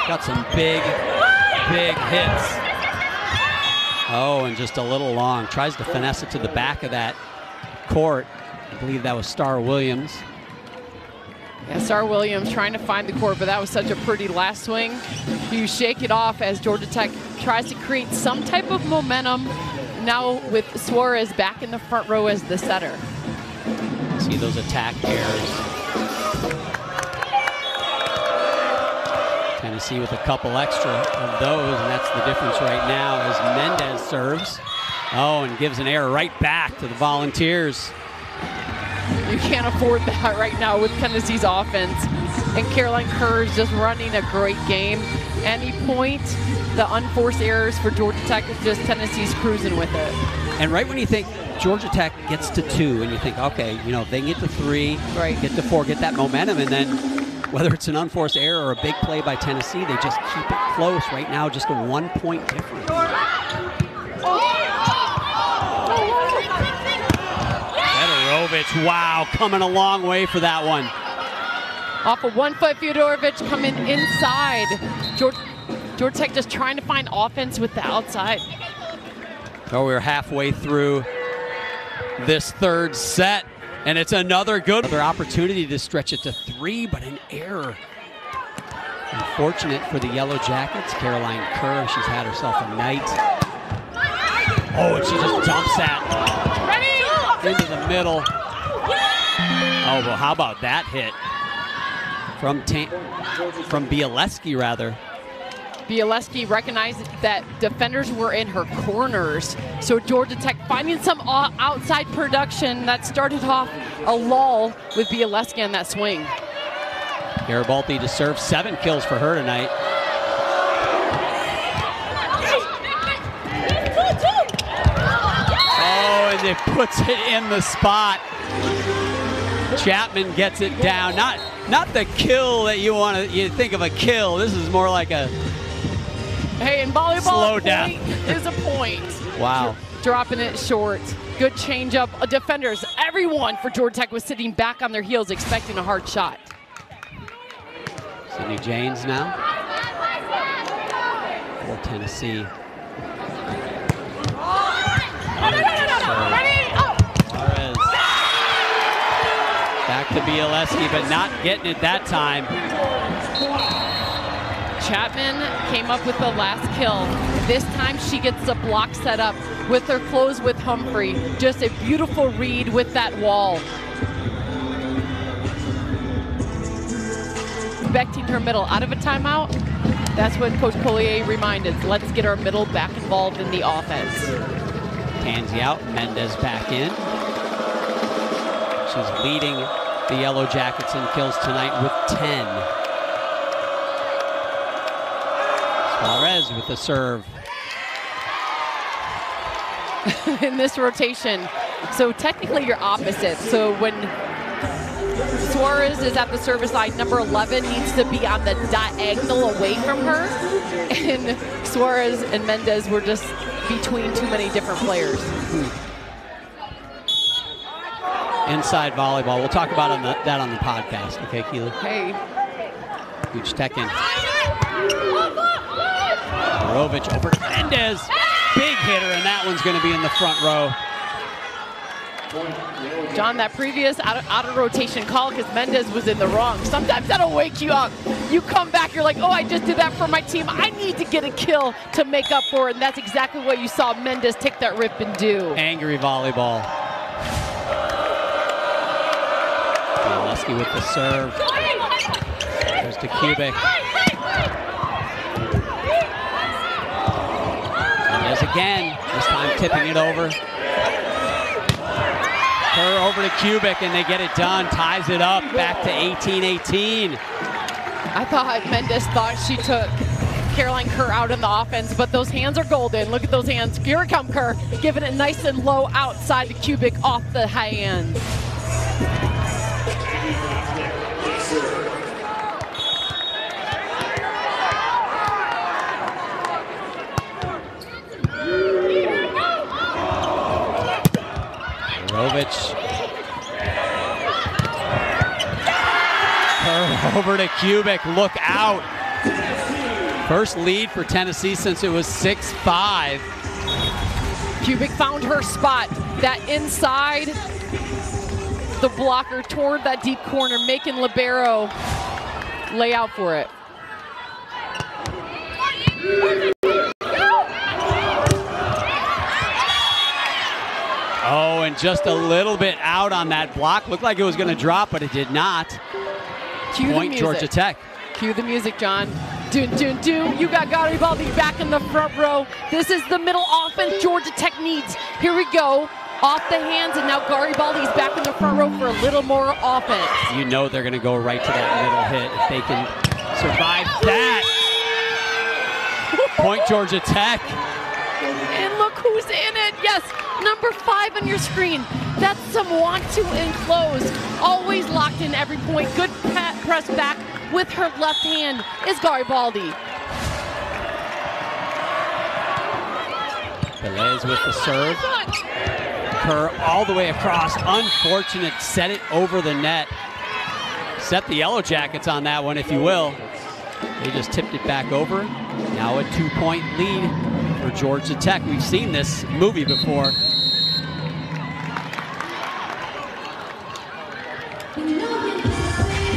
Got some big hits. Oh, and just a little long. Tries to finesse it to the back of that court. I believe that was Star Williams. Yeah, Star Williams trying to find the court, but that was such a pretty last swing. You shake it off as Georgia Tech tries to create some type of momentum. Now with Suarez back in the front row as the setter. See those attack errors. Tennessee with a couple extra of those, and that's the difference right now as Mendez serves. Oh, and gives an error right back to the Volunteers. You can't afford that right now with Tennessee's offense. And Caroline Kerr is just running a great game. Any point, the unforced errors for Georgia Tech is just Tennessee's cruising with it. And right when you think Georgia Tech gets to 2 and you think, okay, you know, if they can get to 3, right, get to 4, get that momentum, and then whether it's an unforced error or a big play by Tennessee, they just keep it close. Right now, just a 1-point difference. Fedorovich, wow, coming a long way for that one. Off of 1 foot, Fedorovich coming inside. Georgia Tech just trying to find offense with the outside. So we're halfway through this third set, and it's another opportunity to stretch it to 3, but an error. Unfortunate for the Yellow Jackets. Caroline Kerr, she's had herself a night. Oh, and she just dumps that into the middle. Oh, well, how about that hit from Bialeski, rather. Bialeski recognized that defenders were in her corners. So Georgia Tech finding some outside production that started off a lull with Bialeski on that swing. Garibaldi to serve, 7 kills for her tonight. Oh, and it puts it in the spot. Chapman gets it down. Not the kill that you think of a kill. This is more like a hey, in volleyball, slow a down. point is a point. Wow. Dropping it short. Good changeup. Defenders, everyone for Georgia Tech was sitting back on their heels expecting a hard shot. Sydney Janes now for Tennessee. Suarez. Back to Bialeski, but not getting it that time. Chapman came up with the last kill. This time she gets the block set up with her close with Humphrey. Just a beautiful read with that wall. Expecting her middle out of a timeout. That's what Coach Collier reminded us. Let's get our middle back involved in the offense. Tansy out, Mendez back in. She's leading the Yellow Jackets in kills tonight with 10. Suarez with the serve. In this rotation, so technically you're opposite. So when Suarez is at the service line, number 11 needs to be on the diagonal away from her. And Suarez and Mendez were just between too many different players. Inside volleyball. We'll talk about that on the podcast. Okay, Keely? Hey. Huge tech in. Fedorovich over to Mendez. Big hitter, and that one's going to be in the front row. John, that previous out of rotation call because Mendez was in the wrong. Sometimes that'll wake you up. You come back, you're like, oh, I just did that for my team. I need to get a kill to make up for it. And that's exactly what you saw Mendez take that rip and do. Angry volleyball. Bialeski with the serve. Goes to Kubik. Mendez again, this time tipping it over. Her over to Kubik, and they get it done. Ties it up, back to 18-18. I thought Mendez thought she took Caroline Kerr out in the offense, but those hands are golden. Look at those hands. Here come Kerr, giving it nice and low outside to Kubik off the high end. Over to Kubik, look out. First lead for Tennessee since it was 6-5. Kubik found her spot, that inside the blocker toward that deep corner, making libero lay out for it. Oh, and just a little bit out on that block. Looked like it was going to drop, but it did not. Cue Point Georgia Tech. Cue the music, John. Dun, dun, dun. You got Garibaldi back in the front row. This is the middle offense Georgia Tech needs. Here we go. Off the hands, and now Garibaldi's back in the front row for a little more offense. You know they're going to go right to that middle hit if they can survive that. Point Georgia Tech. And look who's in it. Yes, number 5 on your screen. That's some want to enclose. Always locked in every point. Good press back with her left hand is Garibaldi. Velez with the serve. Kerr all the way across. Unfortunate, set it over the net. Set the Yellow Jackets on that one, if you will. They just tipped it back over. Now a 2-point lead for Georgia Tech. We've seen this movie before.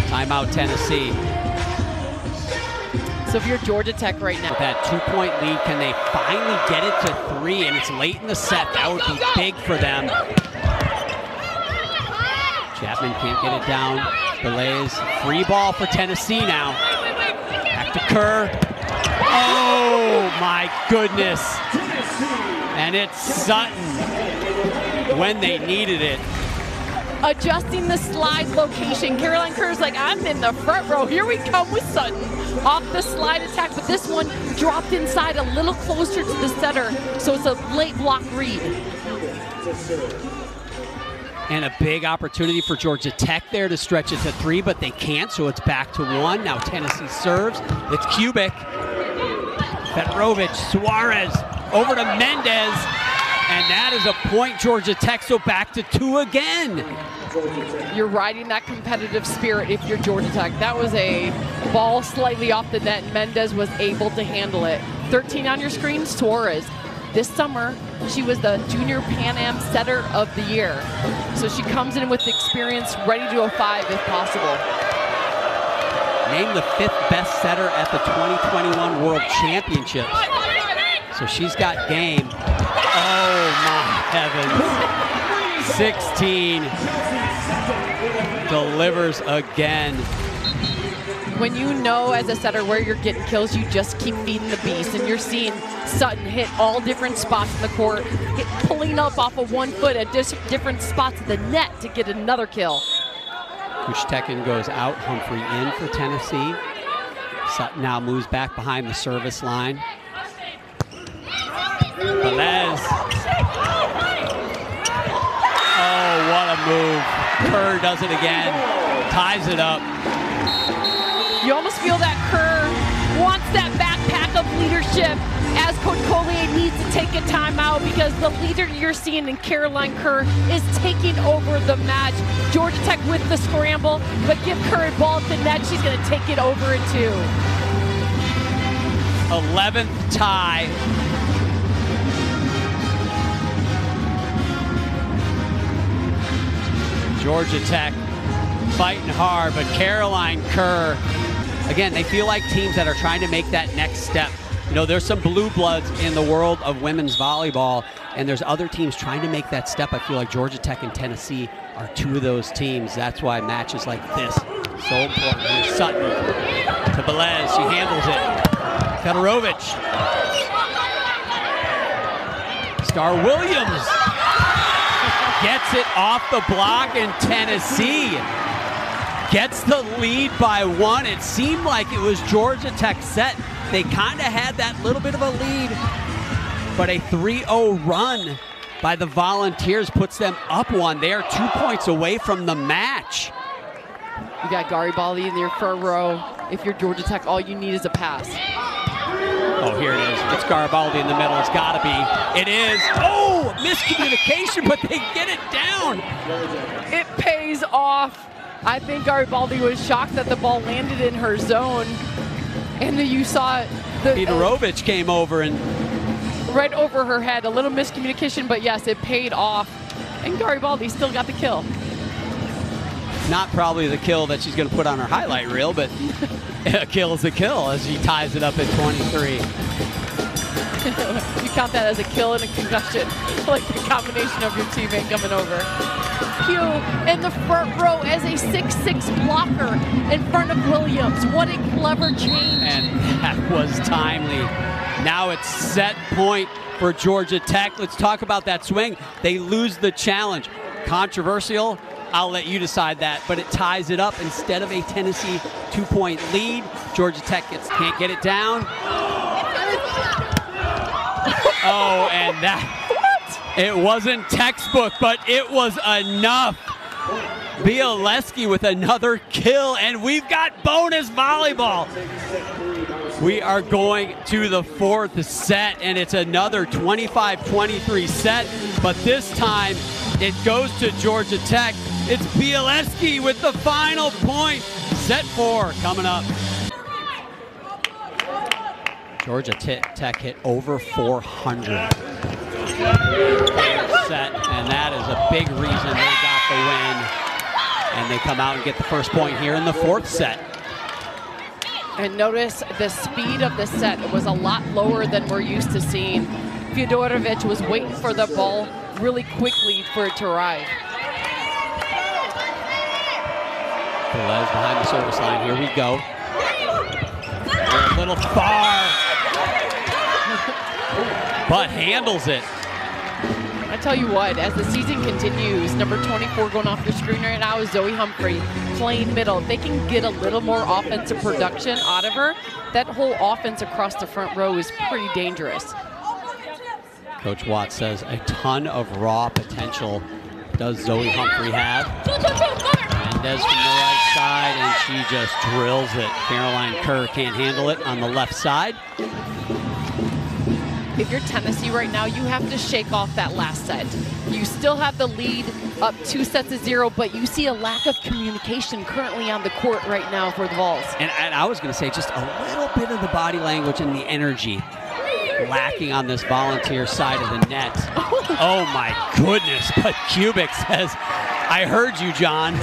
Timeout, Tennessee. So if you're Georgia Tech right now, with that 2-point lead, can they finally get it to 3? And it's late in the set. That would be big for them. Chapman can't get it down. Belays, free ball for Tennessee now. Back to Kerr. Oh my goodness. And it's Sutton when they needed it. Adjusting the slide location. Caroline Kerr's like, I'm in the front row. Here we come with Sutton. Off the slide attack, but this one dropped inside a little closer to the setter, so it's a late block read. And a big opportunity for Georgia Tech there to stretch it to 3, but they can't, so it's back to 1. Now Tennessee serves. It's Kubik. Federovich, Suarez, over to Mendez. And that is a point, Georgia Tech, so back to 2 again. You're riding that competitive spirit if you're Georgia Tech. That was a ball slightly off the net, and Mendez was able to handle it. 13 on your screen, Suarez. This summer, she was the Junior Pan Am Setter of the Year. So she comes in with experience, ready to go 5 if possible. Named the 5th best setter at the 2021 World Championships. So she's got game. Oh my heavens. 16. Delivers again. When you know as a setter where you're getting kills, you just keep feeding the beast. And you're seeing Sutton hit all different spots in the court, pulling up off of 1 foot at different spots of the net to get another kill. Kushtekin goes out, Humphrey in for Tennessee. Sutton now moves back behind the service line. Velez. Oh, what a move. Kerr does it again. Ties it up. You almost feel that Kerr wants that backpack of leadership as Coach Collier needs to take a timeout because the leader you're seeing in Caroline Kerr is taking over the match. Georgia Tech with the scramble, but give Kerr a ball at the net. She's going to take it over in 2. 11th tie. Georgia Tech fighting hard, but Caroline Kerr, again, they feel like teams that are trying to make that next step. You know, there's some blue bloods in the world of women's volleyball, and there's other teams trying to make that step. I feel like Georgia Tech and Tennessee are 2 of those teams. That's why matches like this so important. Here's Sutton to Velez. She handles it. Federovich. Star Williams gets it off the block, and Tennessee gets the lead by 1. It seemed like it was Georgia Tech set. They kind of had that little bit of a lead, but a 3-0 run by the Volunteers puts them up 1. They are 2 points away from the match. You got Garibaldi in your front row. If you're Georgia Tech, all you need is a pass. Oh, here it is. It's Garibaldi in the middle. It's got to be. It is. Oh, miscommunication, but they get it down. It pays off. I think Garibaldi was shocked that the ball landed in her zone. And then you saw Fedorovich came over and right over her head. A little miscommunication, but yes, it paid off. And Garibaldi still got the kill. Not probably the kill that she's going to put on her highlight reel, but a kill is a kill as she ties it up at 23. You count that as a kill and a concussion, like the combination of your teammate coming over. Q in the front row as a 6'6" blocker in front of Williams. What a clever change. And that was timely. Now it's set point for Georgia Tech. Let's talk about that swing. They lose the challenge. Controversial? I'll let you decide that, but it ties it up instead of a Tennessee 2-point lead. Georgia Tech can't get it down. Oh, and that, it wasn't textbook, but it was enough. Bialeski with another kill, and we've got bonus volleyball. We are going to the fourth set, and it's another 25-23 set, but this time it goes to Georgia Tech. It's Bialeski with the final point. Set 4 coming up. Georgia Tech hit over 400. Set, and that is a big reason they got the win. And they come out and get the first point here in the fourth set. And notice the speed of the set. It was a lot lower than we're used to seeing. Fedorovich was waiting for the ball really quickly for it to arrive. Velez behind the service line. Here we go. A little far, but handles it. I tell you what, as the season continues, number 24 going off your screen right now is Zoe Humphrey, playing middle. If they can get a little more offensive production out of her, that whole offense across the front row is pretty dangerous. Coach Watts says a ton of raw potential does Zoe Humphrey have. Mendez from the right side, and she just drills it. Caroline Kerr can't handle it on the left side. If you're Tennessee right now, you have to shake off that last set. You still have the lead up 2-0, but you see a lack of communication currently on the court right now for the Vols. And I was going to say just a little bit of the body language and the energy lacking on this Volunteer side of the net. Oh my goodness, but Kubik says, I heard you, John.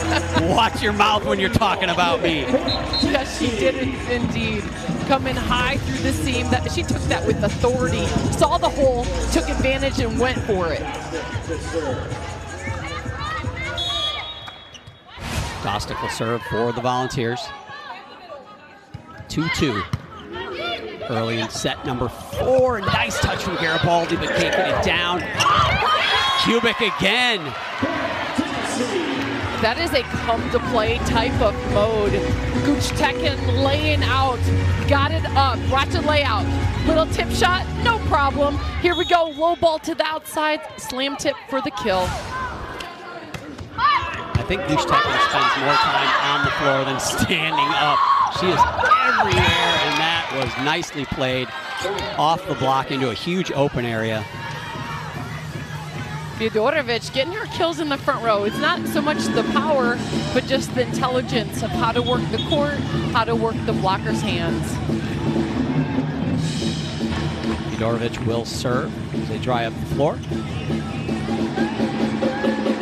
Watch your mouth when you're talking about me. Yes, she did indeed. Coming high through the seam. She took that with authority, saw the hole, took advantage, and went for it. Dostick will serve for the Volunteers. 2-2. Early in set number 4. Nice touch from Garibaldi, but can't get it down. Kubik again. That is a come-to-play type of mode. Gooch Tekken laying out, got it up, watch it lay out. Little tip shot, no problem. Here we go, low ball to the outside, slam tip for the kill. I think Gooch Tekken spends more time on the floor than standing up. She is everywhere, and that was nicely played off the block into a huge open area. Fedorovich getting her kills in the front row. It's not so much the power, but just the intelligence of how to work the court, how to work the blocker's hands. Fedorovich will serve as they dry up the floor.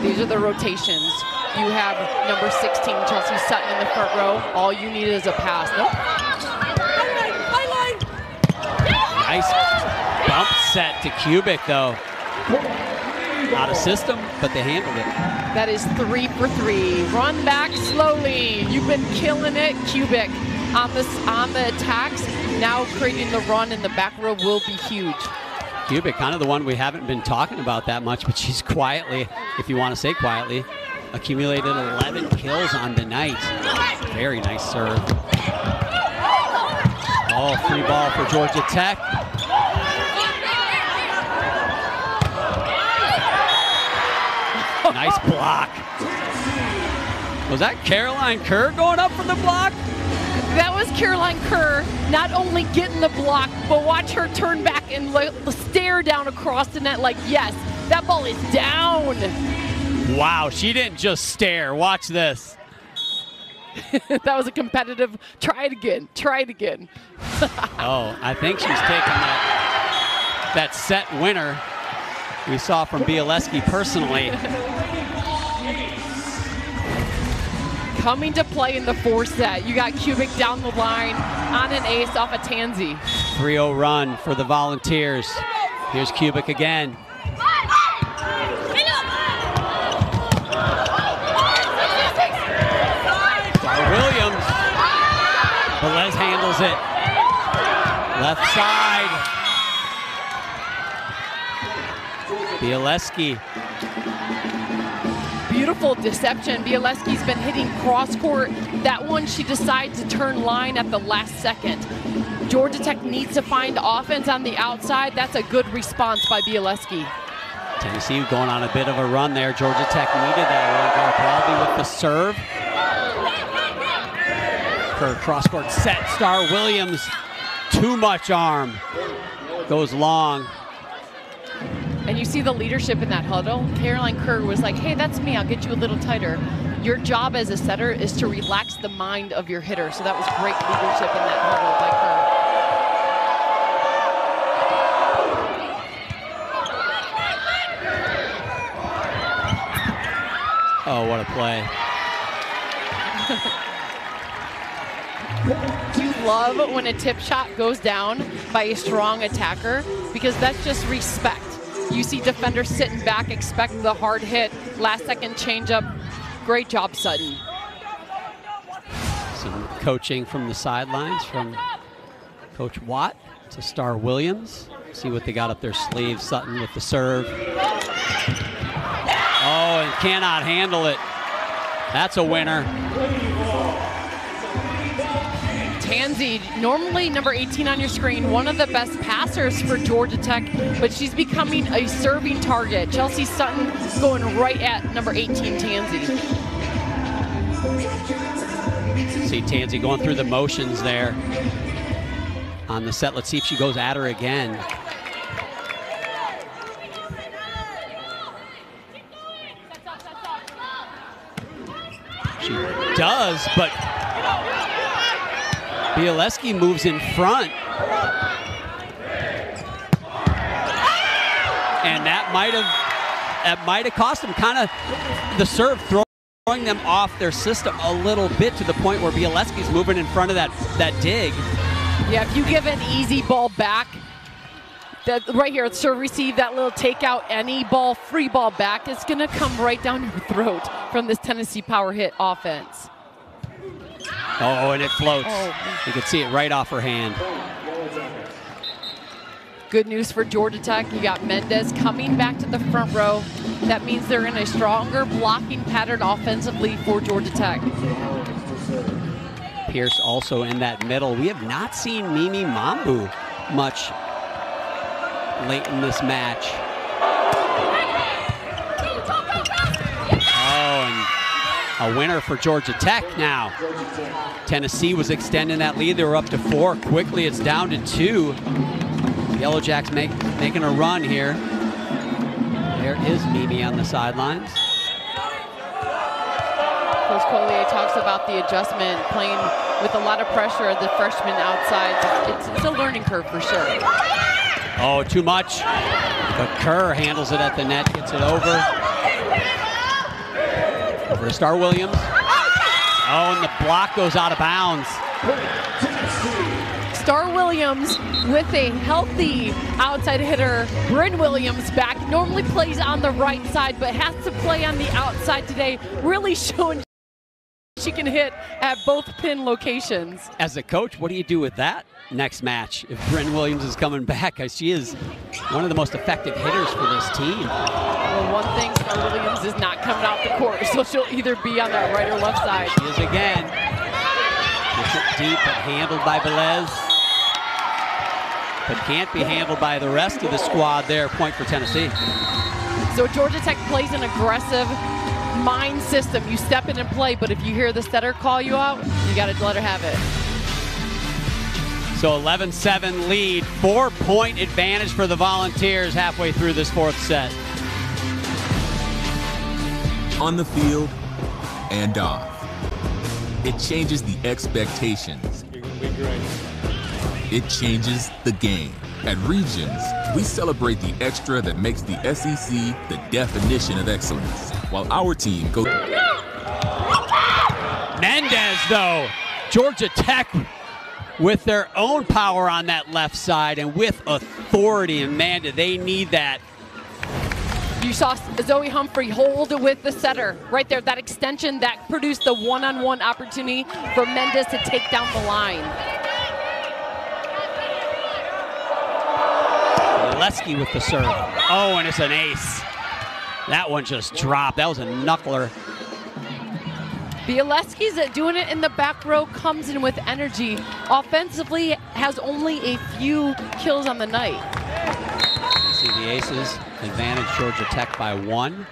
These are the rotations. You have number 16, Chelsea Sutton, in the front row. All you need is a pass. Nope. Nice bump set to Kubik, though. Out of system, but they handled it. That is 3 for 3. Run back slowly. You've been killing it, Kubik. On the attacks, now creating the run in the back row will be huge. Kubik, kind of the one we haven't been talking about that much, but she's quietly, if you want to say quietly, accumulated 11 kills on the night. Very nice serve. Oh, free ball for Georgia Tech. Nice block. Was that Caroline Kerr going up from the block? That was Caroline Kerr not only getting the block, but watch her turn back and stare down across the net like, yes, that ball is down. Wow, she didn't just stare. Watch this. That was a competitive, try it again, try it again. Oh, I think she's taking that set winner we saw from Bialeski personally. Coming to play in the 4th set. You got Kubik down the line on an ace off a Tansy. 3-0 run for the Volunteers. Here's Kubik again. Williams. Velez handles it. Left side. Bialeski. Beautiful deception. Bialeski's been hitting cross court. That one she decides to turn line at the last second. Georgia Tech needs to find offense on the outside. That's a good response by Bialeski. Tennessee going on a bit of a run there. Georgia Tech needed that one. Garbaldi with the serve. Her cross-court set. Star Williams, too much arm. Goes long. And you see the leadership in that huddle. Caroline Kerr was like, hey, that's me, I'll get you a little tighter. Your job as a setter is to relax the mind of your hitter. So that was great leadership in that huddle by Kerr. Oh, what a play. You love when a tip shot goes down by a strong attacker because that's just respect. You see defenders sitting back, expect the hard hit, last second changeup. Great job, Sutton. Some coaching from the sidelines from Coach Watt to Star Williams. See what they got up their sleeves. Sutton with the serve. Oh, and cannot handle it. That's a winner. Tansy, normally number 18 on your screen, one of the best passers for Georgia Tech, but she's becoming a serving target. Chelsea Sutton going right at number 18, Tansy. See Tansy going through the motions there on the set. Let's see if she goes at her again. She does, but Bialeski moves in front. And that might have cost them kind of the serve, throwing them off their system a little bit to the point where Bialeski's moving in front of that dig. Yeah, if you give an easy ball back, that right here, serve receive, that little takeout, any ball, free ball back, it's gonna come right down your throat from this Tennessee power hit offense. Oh, and it floats. Oh. You can see it right off her hand. Good news for Georgia Tech. You got Mendez coming back to the front row. That means they're in a stronger blocking pattern offensively for Georgia Tech. Pierce also in that middle. We have not seen Mimi Mambu much late in this match. Oh, and a winner for Georgia Tech now. Tennessee was extending that lead. They were up to 4. Quickly, it's down to 2. Yellow Jacks making a run here. There is Mimi on the sidelines. Coach Collier talks about the adjustment, playing with a lot of pressure, the freshman outside. It's a learning curve for sure. Oh, too much. But Kerr handles it at the net, gets it over. Over to Star Williams. Oh, and the block goes out of bounds. Star Williams with a healthy outside hitter. Bryn Williams back, normally plays on the right side, but has to play on the outside today, really showing she can hit at both pin locations. As a coach, what do you do with that next match if Bryn Williams is coming back? She is one of the most effective hitters for this team. Well, one thing, Star Williams is not coming out the court, so she'll either be on that right or left side. She is again. Gets it deep, but handled by Velez. But can't be handled by the rest of the squad there. Point for Tennessee. So Georgia Tech plays an aggressive mind system. You step in and play, but if you hear the setter call you out, you got to let her have it. So 11-7 lead, 4-point advantage for the Volunteers halfway through this 4th set. On the field and off. it changes the expectations. You're going to be great. It changes the game. At Regions, we celebrate the extra that makes the SEC the definition of excellence, while our team goes. Mendez, though, Georgia Tech with their own power on that left side and with authority, and man, do they need that. You saw Zoe Humphrey hold with the setter right there. That extension that produced the one-on-one opportunity for Mendez to take down the line. Leski with the serve. Oh, and it's an ace. That one just dropped. That was a knuckler. Bialeski's doing it in the back row, comes in with energy. Offensively, has only a few kills on the night. You see the aces advantage Georgia Tech by 1.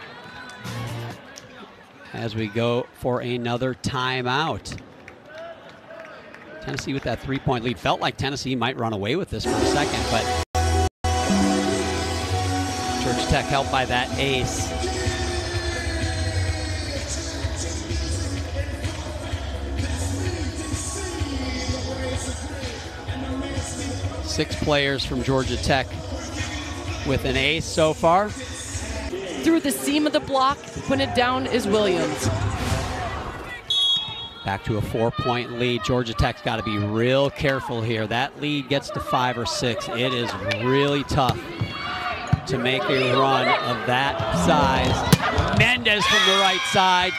As we go for another timeout. Tennessee with that 3-point lead. Felt like Tennessee might run away with this for a second, but Georgia Tech helped by that ace. Six players from Georgia Tech with an ace so far. Through the seam of the block, putting it down is Williams. Back to a 4-point lead. Georgia Tech's got to be real careful here. That lead gets to 5 or 6. It is really tough to make a run of that size. Mendez from the right side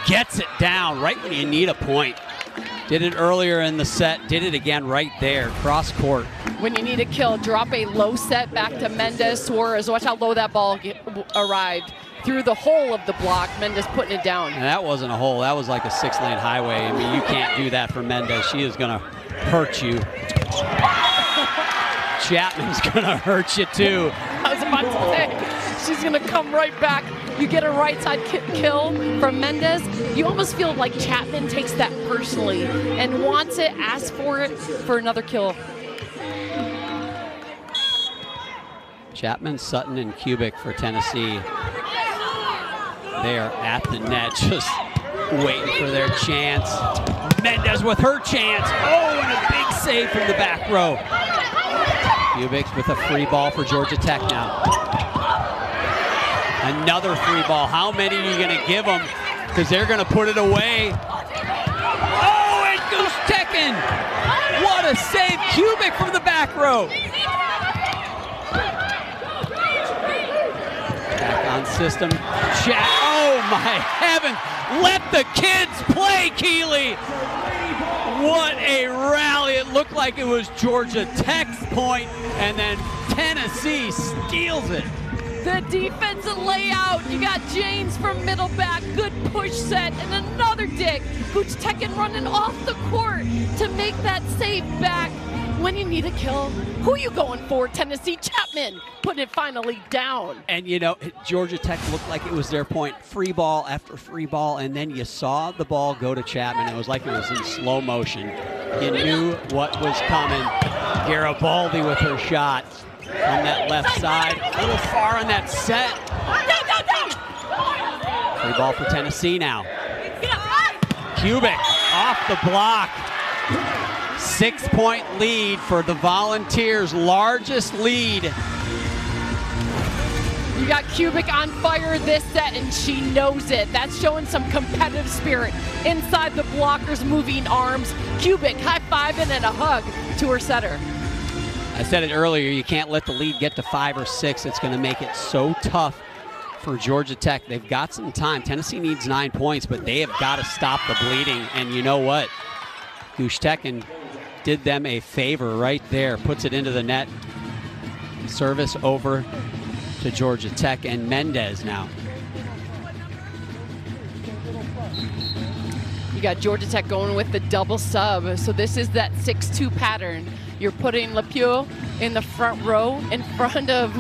gets it down right when you need a point. Did it earlier in the set, did it again right there, cross court. When you need a kill, drop a low set back to Mendez. Suarez, watch how low that ball arrived. Through the hole of the block, Mendez putting it down. And that wasn't a hole, that was like a 6-lane highway. I mean, you can't do that for Mendez. She is gonna hurt you. Chapman's gonna hurt you too. I was about to say, she's gonna come right back. You get a right side kill from Mendez. You almost feel like Chapman takes that personally and wants it, asks for it for another kill. Chapman, Sutton, and Kubik for Tennessee. They are at the net, just waiting for their chance. Mendez with her chance. Oh, and a big save from the back row. Kubik with a free ball for Georgia Tech now. Another free ball. How many are you going to give them? Because they're going to put it away. Oh, and Goose Tekken. What a save. Kubik from the back row. Back on system. Chat. Oh, my heavens. Let the kids play, Keeley. What a rally. It looked like it was Georgia Tech's point, and then Tennessee steals it. The defensive layout, you got James from middle back, good push set, and another dig. Gooch Tekken running off the court to make that save back. When you need a kill, who you going for? Tennessee. Chapman put it finally down. And you know, Georgia Tech looked like it was their point. Free ball after free ball, and then you saw the ball go to Chapman. It was like it was in slow motion. You knew what was coming. Garibaldi with her shot on that left side. A little far on that set. Free ball for Tennessee now. Kubik off the block. 6-point lead for the Volunteers, largest lead. You got Kubik on fire this set, and she knows it. That's showing some competitive spirit inside the blockers, moving arms. Kubik high-fiving and a hug to her setter. I said it earlier, you can't let the lead get to 5 or 6. It's going to make it so tough for Georgia Tech. They've got some time. Tennessee needs 9 points, but they have got to stop the bleeding. And you know what? Gooch Tekken did them a favor right there. Puts it into the net. Service over to Georgia Tech, and Mendez now. You got Georgia Tech going with the double sub. So this is that 6-2 pattern. You're putting Lepieux in the front row in front of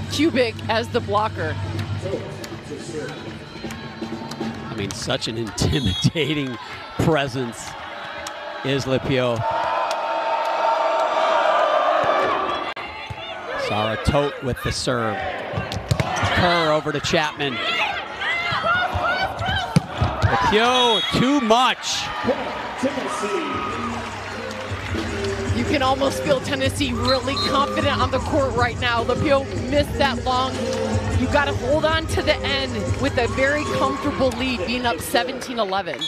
Kubik as the blocker. I mean, such an intimidating presence is Lepieux. Sarah Tote with the serve. Kerr over to Chapman. Lepieux, too much. You can almost feel Tennessee really confident on the court right now. LePio missed that long. You got to hold on to the end with a very comfortable lead, being up 17-11.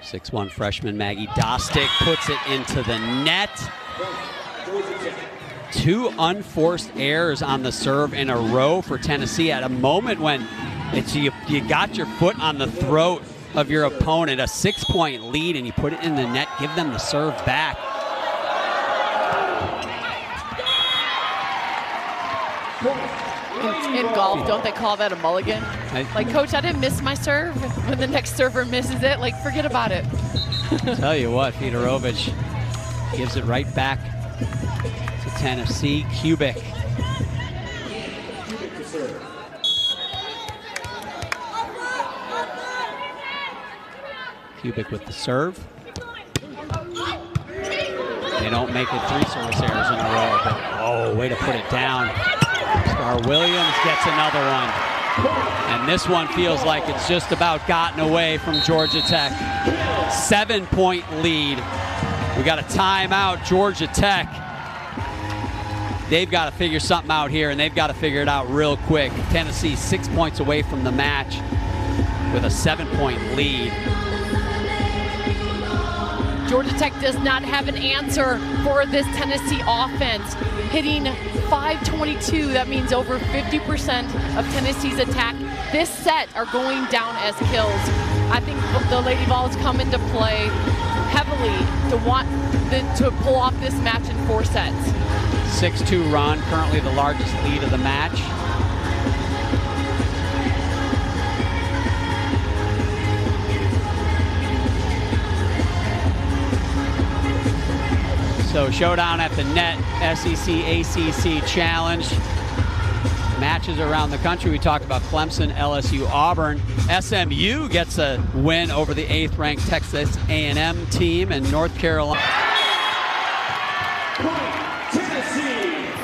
6'1" freshman Maggie Dostick puts it into the net. 2 unforced errors on the serve in a row for Tennessee at a moment when you got your foot on the throat of your opponent, a 6-point lead, and you put it in the net, give them the serve back. In golf, don't they call that a mulligan? Like, coach, I didn't miss my serve. When the next server misses it, like, forget about it. Tell you what, Fedorovich gives it right back to Tennessee. Kubik. Kubik with the serve. They don't make it 3 service errors in a row, but oh, way to put it down. Star Williams gets another one. And this one feels like it's just about gotten away from Georgia Tech. 7-point lead. We got a timeout, Georgia Tech. They've got to figure something out here, and they've got to figure it out real quick. Tennessee 6 points away from the match with a 7-point lead. Georgia Tech does not have an answer for this Tennessee offense. Hitting .522, that means over 50% of Tennessee's attack this set are going down as kills. I think the Lady Vols come into play heavily to pull off this match in 4 sets. 6-2 run, currently the largest lead of the match. So showdown at the net, SEC ACC Challenge. Matches around the country. We talked about Clemson, LSU, Auburn. SMU gets a win over the 8th ranked Texas A&M team, and North Carolina.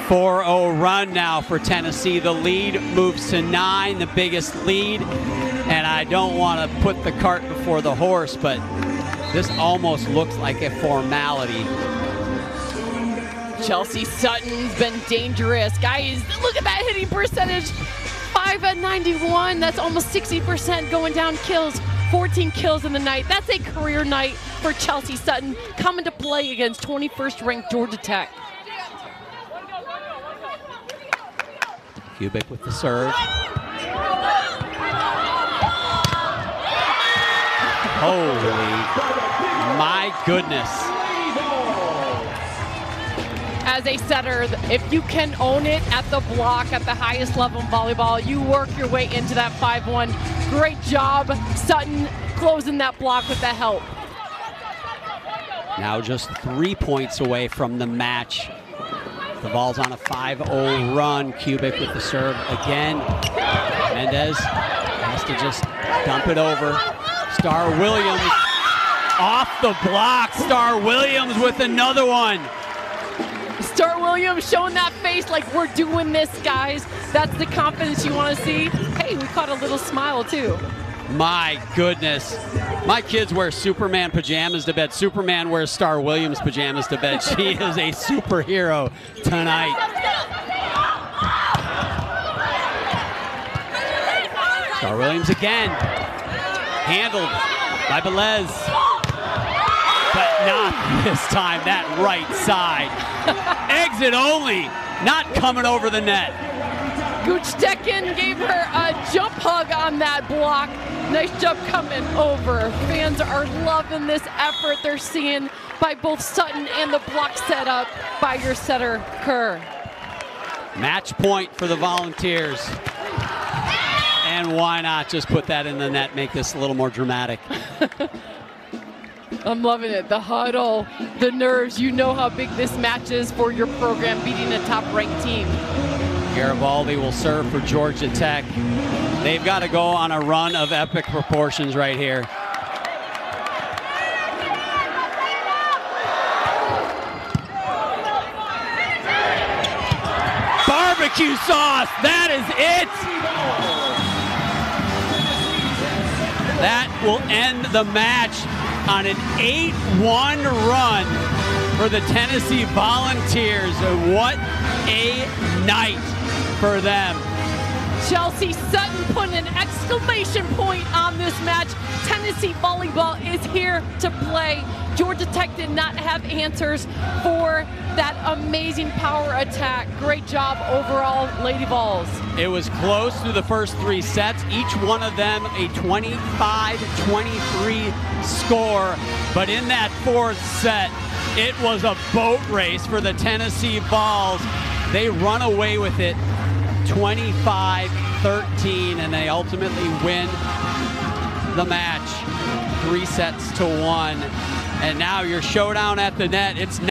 4-0 run now for Tennessee. The lead moves to 9, the biggest lead. And I don't want to put the cart before the horse, but this almost looks like a formality. Chelsea Sutton's been dangerous. Guys, look at that hitting percentage. 5 at 91. That's almost 60% going down kills. 14 kills in the night. That's a career night for Chelsea Sutton, coming to play against 21st ranked Georgia Tech. Kubik with the serve. Holy, my goodness. As a setter, if you can own it at the block at the highest level in volleyball, you work your way into that 5-1. Great job, Sutton, closing that block with the help. Now just 3 points away from the match. The Vols on a 5-0 run. Kubik with the serve again. Mendez has to just dump it over. Star Williams off the block. Star Williams with another one. Star Williams showing that face like, we're doing this, guys. That's the confidence you want to see. Hey, we caught a little smile too. My goodness. My kids wear Superman pajamas to bed. Superman wears Star Williams pajamas to bed. She is a superhero tonight. Star Williams again. Handled by Velez. But not this time, that right side. Exit only, not coming over the net. Guchtekin gave her a jump hug on that block. Nice jump coming over. Fans are loving this effort they're seeing by both Sutton and the block set up by your setter, Kerr. Match point for the Volunteers. And why not just put that in the net, make this a little more dramatic. I'm loving it. The huddle, the nerves. You know how big this match is for your program, beating a top-ranked team. Garibaldi will serve for Georgia Tech. They've got to go on a run of epic proportions right here. Barbecue sauce, that is it! will end the match on an 8-1 run for the Tennessee Volunteers. What a night for them. Chelsea Sutton put an exclamation point on this match. Tennessee Volleyball is here to play. Georgia Tech did not have answers for that amazing power attack. Great job overall, Lady Vols. It was close through the first 3 sets, each one of them a 25-23 score. But in that 4th set, it was a boat race for the Tennessee Vols. They run away with it 25-13, and they ultimately win the match 3-1. And now your showdown at the net, it's